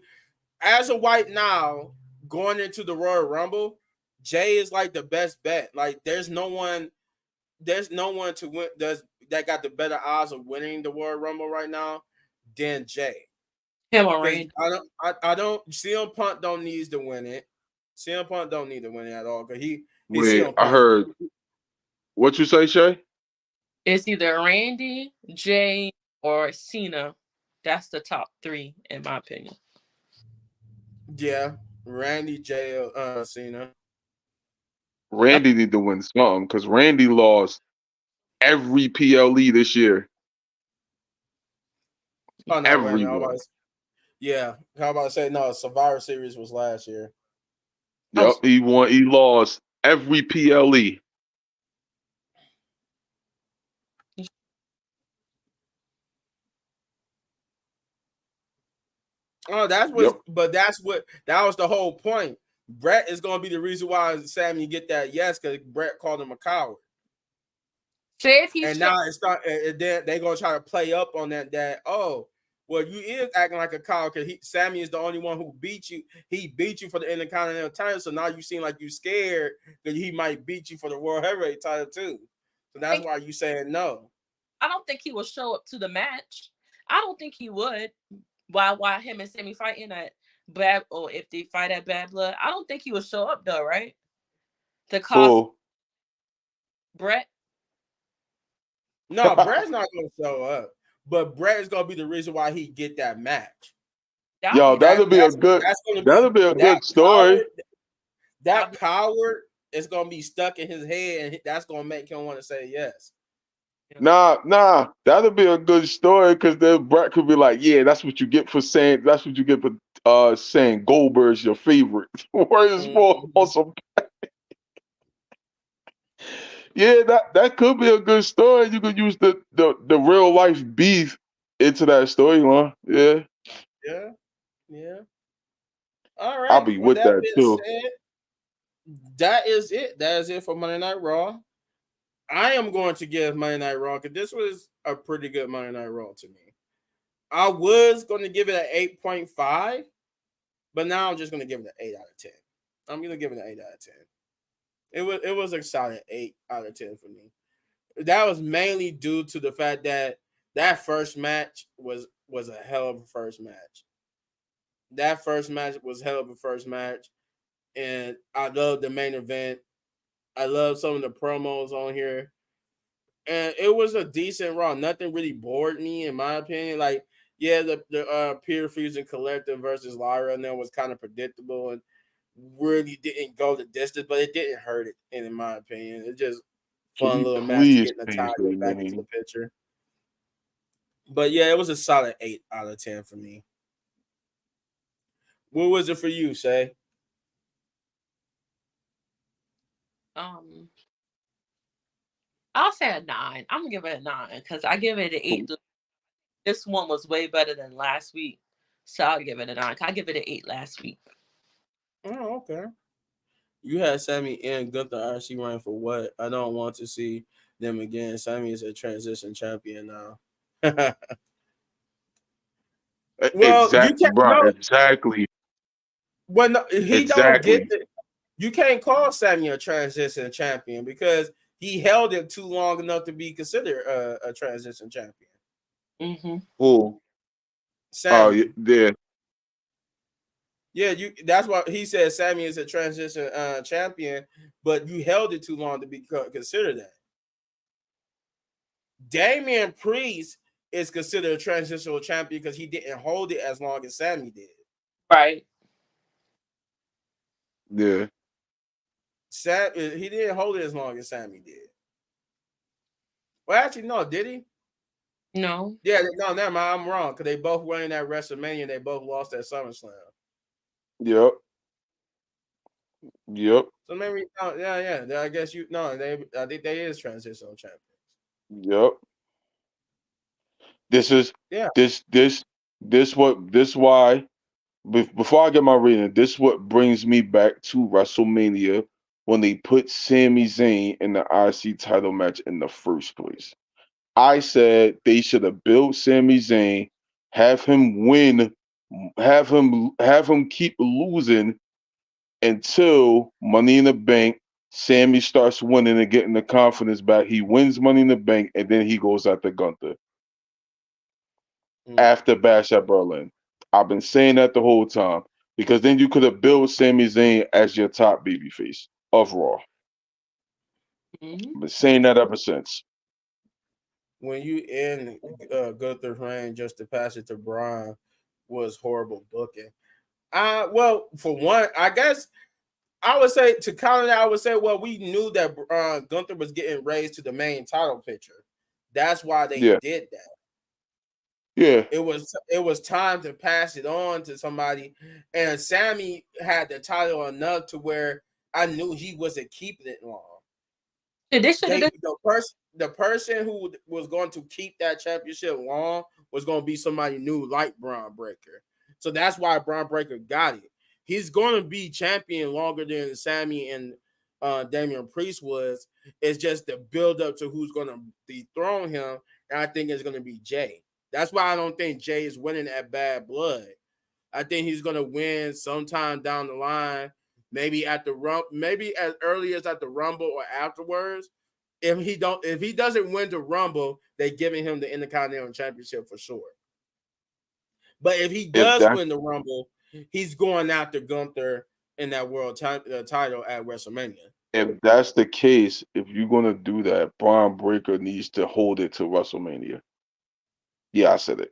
as of right now, going into the Royal Rumble, Jay is like the best bet. Like there's no one to win that got the better odds of winning the Royal Rumble right now than Jay. Him or Randy. I don't CM Punk don't need to win it. CM Punk don't need to win it at all because he's Wait, I heard what you say, Shay? It's either Randy, Jay, or Cena. That's the top three, in my opinion. Yeah, Randy, Jay, Cena. Randy need to win something because Randy lost every PLE this year. Oh no, everyone. Yeah, how about to say no? Survivor Series was last year. Yep, he won. He lost every PLE. Oh, that was the whole point. Brett is going to be the reason why Sammy get that yes because Brett called him a coward. Say if he's and now they're going to try to play up on that. Oh, Well, you is acting like a coward because Sammy is the only one who beat you. He beat you for the Intercontinental title, so now you seem like you scared that he might beat you for the World Heavyweight title too. So that's why you saying no. I don't think he will show up to the match. I don't think he would. Why him and Sammy fighting at Bad, or if they fight at Bad Blood, I don't think he would show up though, right? To cost Brett. No, Brett's not gonna show up, but Brett is gonna be the reason why he get that match. Yo, that'll be a good story. That coward is gonna be stuck in his head, and that's gonna make him want to say yes. Nah, that'll be a good story because then Brett could be like, "Yeah, that's what you get for saying saying Goldberg's your favorite." Whereas for some, yeah, that could be a good story. You could use the real life beef into that storyline. Yeah. All right. I'll be with that too. That is it. That is it for Monday Night Raw. I am going to give Monday Night Raw because this was a pretty good Monday Night Raw to me. I was going to give it an 8.5, but now I'm just going to give it an 8 out of 10. I'm going to give it an 8 out of 10. It was a solid 8 out of 10 for me. That was mainly due to the fact that first match was a hell of a first match. That first match was hell of a first match, and I love the main event. I love some of the promos on here, and it was a decent Raw. Nothing really bored me, in my opinion. Like, yeah, the Pure Fusion Collective versus Lyra and that was kind of predictable and really didn't go the distance, but it didn't hurt it. In my opinion, it just fun little match to get the title back into the picture. But yeah, it was a solid 8 out of 10 for me. What was it for you, Shay? I'll say a 9. I'm gonna give it a 9 because I give it an 8. This one was way better than last week, so I'll give it a 9. I give it an 8 last week. Oh, okay. You had Sammy and Gunther RC running for what? I don't want to see them again. Sammy is a transition champion now. Well, exactly. Well, no, don't get it. You can't call Sammy a transition champion because he held it too long enough to be considered a transition champion. Mm-hmm. Who? Sammy. Oh, yeah. Yeah, that's why he said Sammy is a transition champion, but you held it too long to be considered that. Damian Priest is considered a transitional champion because he didn't hold it as long as Sammy did. Right. Yeah. He didn't hold it as long as Sammy did. Well, actually, no, did he? No. Yeah, no, never mind. I'm wrong because they both won at WrestleMania and they both lost at SummerSlam. Yep. So maybe, yeah. I guess I think they is transitional champions. Yep. This why. Before I get my reading, this what brings me back to WrestleMania when they put Sami Zayn in the IC title match in the first place. I said they should have built Sami Zayn, have him win, have him keep losing until Money in the Bank. Sammy starts winning and getting the confidence back. He wins Money in the Bank, and then he goes after Gunther after Bash at Berlin. I've been saying that the whole time because then you could have built Sami Zayn as your top babyface of Raw. I've been saying that ever since. When you end Gunther's reign just to pass it to Braun was horrible booking. Well, for one, I guess I would say to counter that, I would say, well, we knew that Gunther was getting raised to the main title picture. That's why they did that. Yeah, it was time to pass it on to somebody, and Sammy had the title enough to where I knew he wasn't keeping it long. The person who was going to keep that championship long was going to be somebody new like Braun Breaker. So that's why Braun Breaker got it. He's going to be champion longer than Sammy and Damian Priest was. It's just the build up to who's going to dethrone him, and I think it's going to be Jay. That's why I don't think Jay is winning at Bad Blood. I think he's gonna win sometime down the line, maybe at the maybe as early as at the Rumble or afterwards. If he doesn't win the Rumble, they're giving him the Intercontinental Championship for sure. But if he does win the Rumble, he's going after Gunther in that world title at WrestleMania. If that's the case, if you're gonna do that, Braun Breaker needs to hold it to WrestleMania. Yeah, I said it.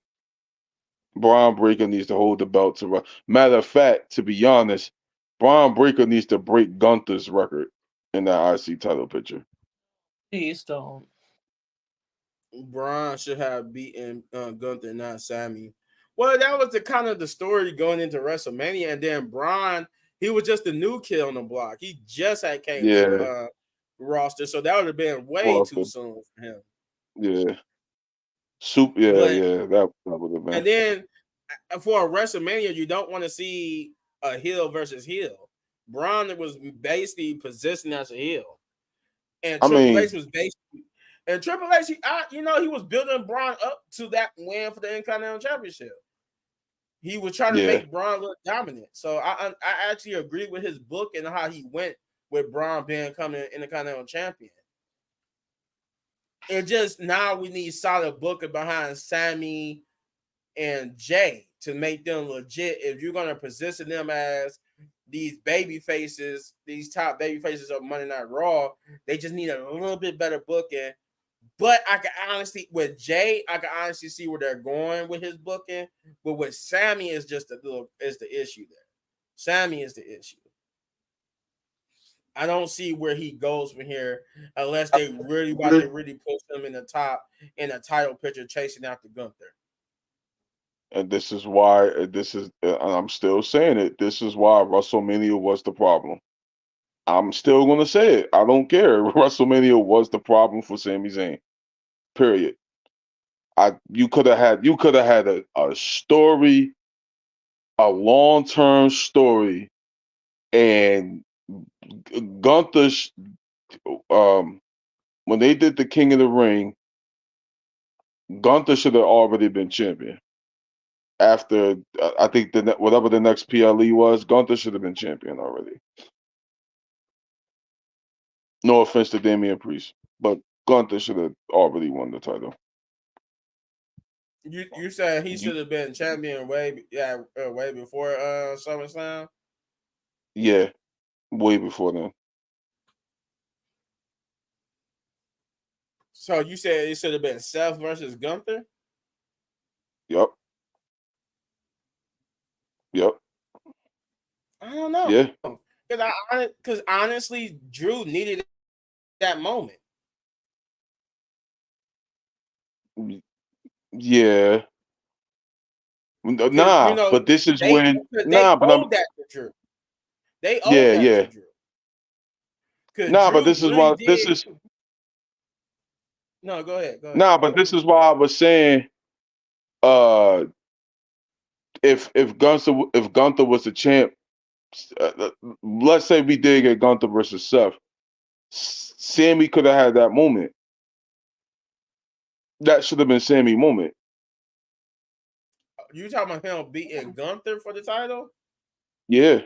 Braun Breaker needs to hold the belt to. Matter of fact, to be honest, Braun Breaker needs to break Gunther's record in that IC title picture. Please don't. Braun should have beaten Gunther, not Sammy. Well, that was the kind of the story going into WrestleMania, and then Braun, he was just the new kid on the block. He just had came to roster, so that would have been way too soon for him. Yeah. That would have been. And then for a WrestleMania, you don't want to see a heel versus heel. Braun was basically positioned as a heel, and Triple H was basically. And Triple H, he was building Braun up to that win for the Intercontinental Championship. He was trying to make Braun look dominant. So I actually agree with his book and how he went with Braun becoming Intercontinental Champion. And just now we need solid booking behind Sammy and Jay to make them legit. If you're going to position them as these baby faces, these top baby faces of Monday Night Raw, they just need a little bit better booking. But I can honestly, with Jay, I can honestly see where they're going with his booking. But with Sammy is just the issue there. Sammy is the issue. I don't see where he goes from here unless they really want to really push him in the top in a title picture chasing after Gunther. And this is why I'm still saying it. This is why WrestleMania was the problem. I'm still going to say it. I don't care. WrestleMania was the problem for Sami Zayn. Period. You could have had a story, a long-term story, and Gunther, when they did the King of the Ring, Gunther should have already been champion. After I think whatever the next PLE was, Gunther should have been champion already. No offense to Damian Priest, but Gunther should have already won the title. You said he should have been champion way before SummerSlam? Yeah, way before then. So you said it should have been Seth versus Gunther? Yep. I don't know. Yeah. Because honestly, Drew needed that moment. Yeah. Nah, but this is when. Nah, but I'm. That to Drew. They owe that to Drew. Nah, but this is why. This is. No, go ahead. Nah, but this is why I was saying. If Gunther was the champ, let's say we did get Gunther versus Seth, Sammy could have had that moment. That should have been Sammy's moment. You talking about him beating Gunther for the title? Yeah.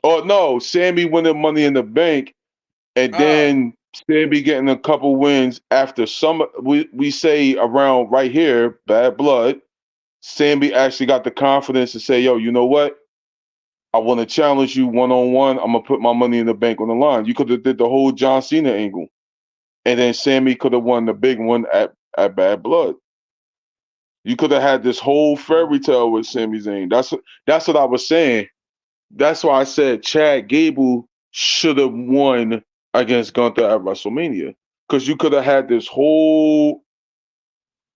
Oh no, Sammy winning Money in the Bank, and then Sammy getting a couple wins after some. We say around right here, Bad Blood. Sammy actually got the confidence to say, "Yo, you know what? I want to challenge you one-on-one. I'm gonna put my Money in the Bank on the line." You could have did the whole John Cena angle, and then Sammy could have won the big one at Bad Blood. You could have had this whole fairy tale with Sami Zayn. That's what I was saying. That's why I said Chad Gable should have won against Gunther at WrestleMania, because you could have had this whole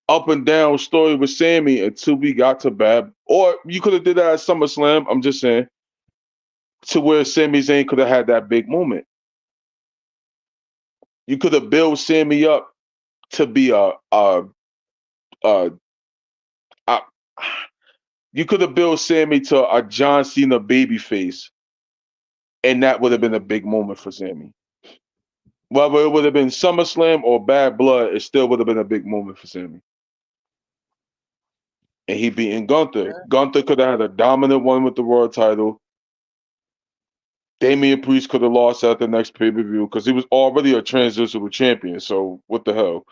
up and down story with Sammy until we got to Bad, or you could have did that at SummerSlam. I'm just saying, to where Sami Zayn could have had that big moment. You could have built Sammy up to be you could have built Sammy to a John Cena babyface, and that would have been a big moment for Sammy. Whether it would have been SummerSlam or Bad Blood, it still would have been a big moment for Sammy. And he beating Gunther. Yeah. Gunther could have had a dominant one with the world title. Damian Priest could have lost at the next pay-per-view because he was already a transitional champion. So what the hell?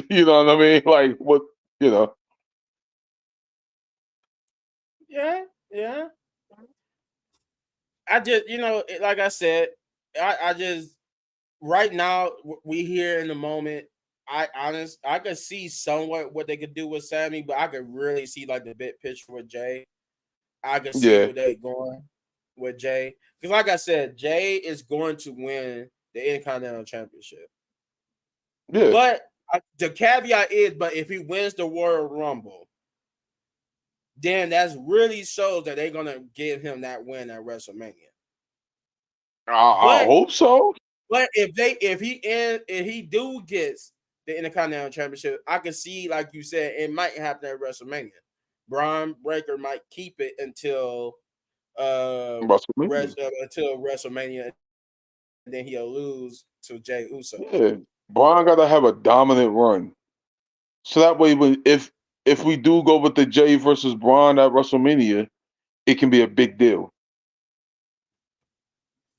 You know what I mean? Like what, you know. Yeah. I just, like I said, I just right now we here in the moment. I could see somewhat what they could do with Sammy, but I could really see like the big picture with Jay. I could see Yeah. where they going with Jay. Because like I said, Jay is going to win the Intercontinental Championship. Yeah. But the caveat is, but if he wins the Royal Rumble, then that's really shows that they're gonna give him that win at WrestleMania. I hope so. But if he do gets the Intercontinental Championship, I can see, like you said, it might happen at WrestleMania. Braun Breaker might keep it until WrestleMania. until WrestleMania, and then he'll lose to Jey Uso. Yeah. Braun gotta have a dominant run. So that way when if we do go with the Jay versus Braun at WrestleMania, it can be a big deal.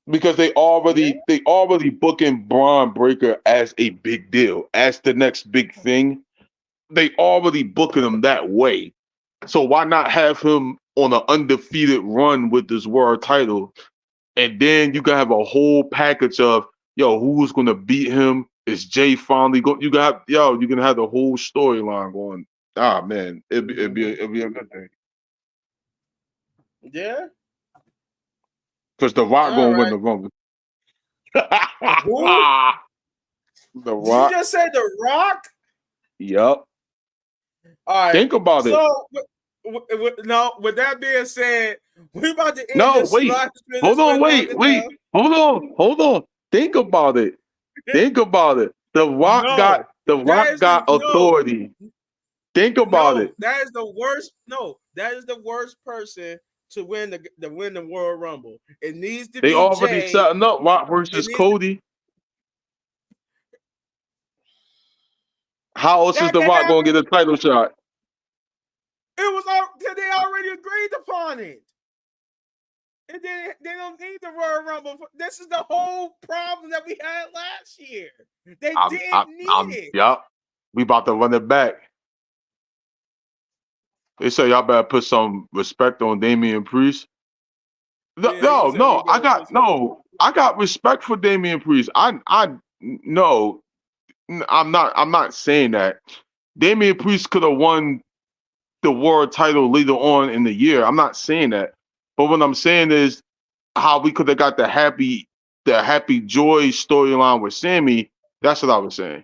Because they already booking Braun Breaker as a big deal, as the next big thing. They already booking him that way. So why not have him on an undefeated run with this world title? And then you can have a whole package of who's gonna beat him? Is Jay finally going? You can have the whole storyline going. Ah man, it'd be a good thing. Yeah. Because The Rock All gonna win right. the Rumble. Who? The Did you Rock. just say The Rock? Yep. All right. Think about it. So, no. With that being said, we about to end No, this wait. live stream. Hold on, wait. Hold on. Think about it. Think about it. The Rock No, got authority. Think about it. That is the worst. No, that is the worst person to win the Royal Rumble. It needs to They be already Jay. setting up Rock versus Cody. How else is That The can Rock happen. gonna get a title shot? It was they already agreed upon it. And then they don't need the Royal Rumble. This is the whole problem that we had last year. They didn't need it. Yep. We about to run it back. They say y'all better put some respect on Damian Priest. I got respect for Damian Priest. I'm not saying that. Damian Priest could have won the world title later on in the year. I'm not saying that. But what I'm saying is how we could have got the happy joy storyline with Sammy. That's what I was saying.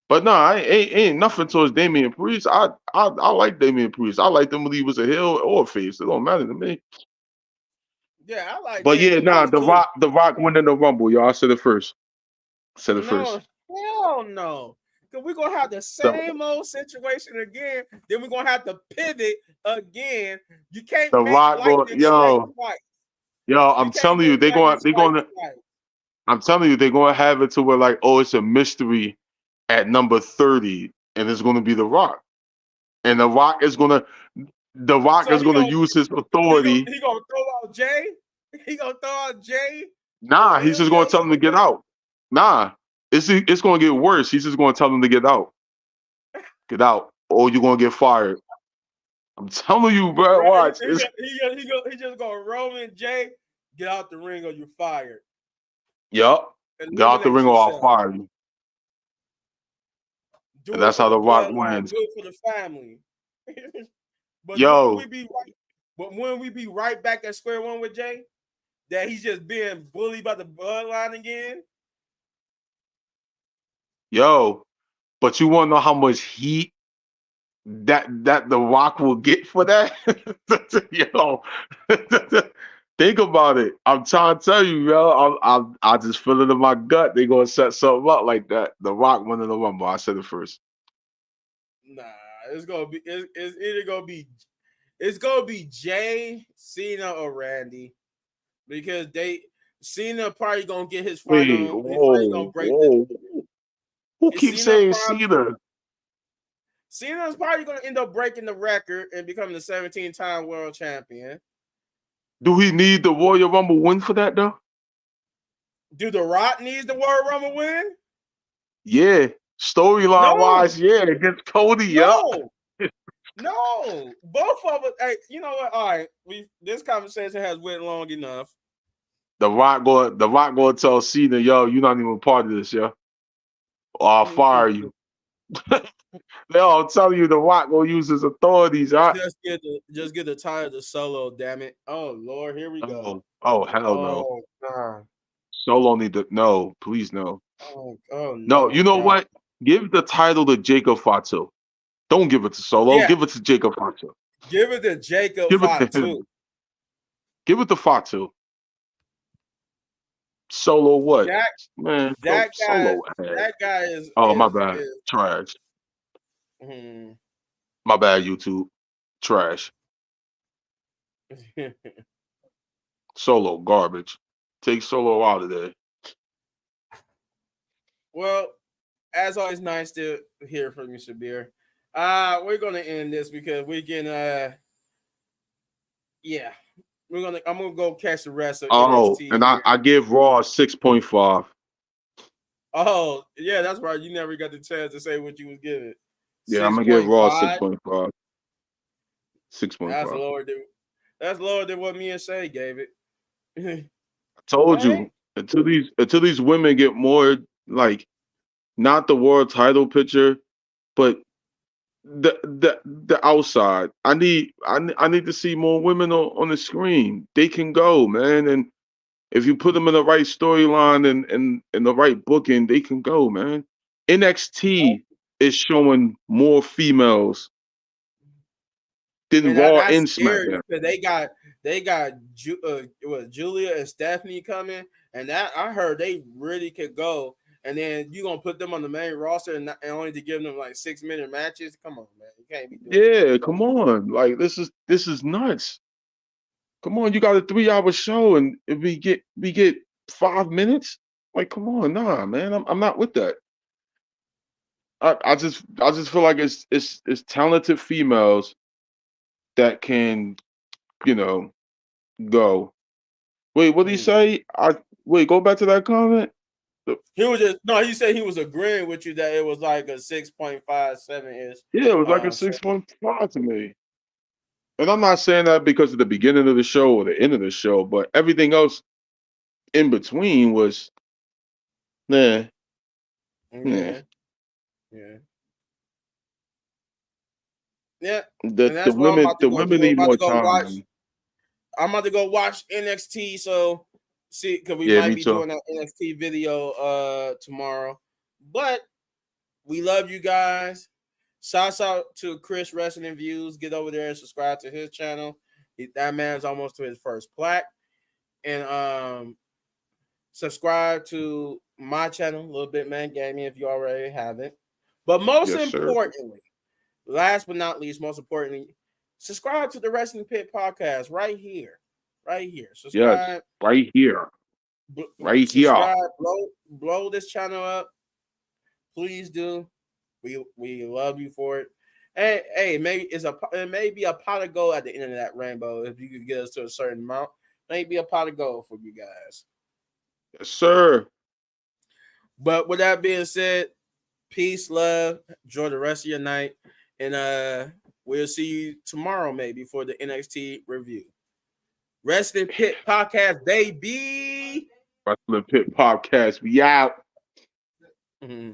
But no, ain't nothing towards Damian Priest. I like Damian Priest. I like him when he was a heel or a face. It don't matter to me. Yeah, I like. But Damian Priest too. the Rock winning the Rumble, y'all. I said it first. No, hell no. Because we're gonna have the same old situation again. Then we're gonna have to pivot again. You can't The make Rock lightning strike twice. I'm telling you, they're gonna have it to where like, oh, it's a mystery at number 30, and it's gonna be The Rock. And The Rock is gonna use his authority. He gonna throw out Jay? He gonna throw out Jay? Nah, he's just gonna tell him to get out. Nah. It's gonna get worse. He's just gonna tell him to get out. Get out, or you're gonna get fired. I'm telling you, bro. Watch. He just gonna Roman Jay, get out the ring or you're fired. Yup. Get out the ring or I'll fire you. And that's how The Rock wins. Do it for the family. But when we be right back at square one with Jay, that he's just being bullied by the bloodline again. Yo, but you want to know how much heat that The Rock will get for that? Yo, think about it. I'm trying to tell you, yo. I just feel it in my gut. They gonna set something up like that. The Rock winning the Rumble. I said it first. Nah, it's gonna be Jay, Cena, or Randy, because Cena probably gonna get his Wait, final. He's probably gonna break the. Who keeps saying Cena? Cena's probably gonna end up breaking the record and becoming the 17-time world champion. Do he need the Royal Rumble win for that though? Do The Rock needs the Royal Rumble win? Yeah, storyline wise, yeah, against Cody. No, no, both of us. Hey, you know what? All right, this conversation has went long enough. The Rock going to tell Cena, yo, you're not even part of this, yo. Or I'll fire you. No, I'm telling you, The Rock gonna use his authorities. Just get the title to Solo, damn it. Oh Lord, here we go. Oh hell no. God. Solo need to no, please no. Oh no. No, you know what? Give the title to Jacob Fatu. Don't give it to Solo. Yeah. Give it to Jacob Fatu. Give it to Jacob Give it Fatu. to him. Give it to Fatu. Solo what? Man, that guy, Solo. That guy is. Oh, my bad. Trash. My bad, YouTube. Trash. Solo garbage. Take Solo out of there. Well, as always, nice to hear from you, Shabir. We're gonna end this because we can. Yeah, I'm gonna go catch the rest of. NXT and I give Raw 6.5. Oh yeah, that's right. You never got the chance to say what you was giving. Yeah, I'm gonna give Raw 6.5. 6.5. That's lower than what me and Shay gave it. I told you until these women get more like not the world title picture, but the outside. I need to see more women on the screen. They can go, man, and if you put them in the right storyline and the right booking, they can go, man. NXT is showing more females than Raw and SmackDown. They got Julia and Stephanie coming, and that I heard they really could go. And then you gonna put them on the main roster and only to give them like 6-minute matches? Come on, man, you can't be doing that. Come on, like this is nuts. Come on, you got a 3-hour show and we get 5 minutes. Like, come on, nah, man, I'm not with that. I just feel like it's talented females that can, go. Wait, what did he say? Go back to that comment. He was he said he was agreeing with you that it was like a 6.57 ish. Yeah, it was like a 6.5 to me. And I'm not saying that because of the beginning of the show or the end of the show, but everything else in between was Yeah. The women need more time. I'm about to go watch NXT, so see, because we might be doing that NXT video tomorrow. But we love you guys. Shouts out to Chris Wrestling Views. Get over there and subscribe to his channel. That man's almost to his first plaque. And subscribe to my channel, Little Bit Man Gaming, if you already haven't. But most importantly, last but not least, most importantly, subscribe to the Wrestling Pit podcast right here. Right here. Subscribe. Yes, right here. Right here. Blow this channel up. Please do. We love you for it. Hey, maybe it may be a pot of gold at the end of that rainbow if you could get us to a certain amount. Maybe a pot of gold for you guys. Yes, sir. But with that being said, peace, love, enjoy the rest of your night, and we'll see you tomorrow maybe for the NXT review. Wrestling Pit podcast, baby. Wrestling Pit podcast, we out. Mm-hmm.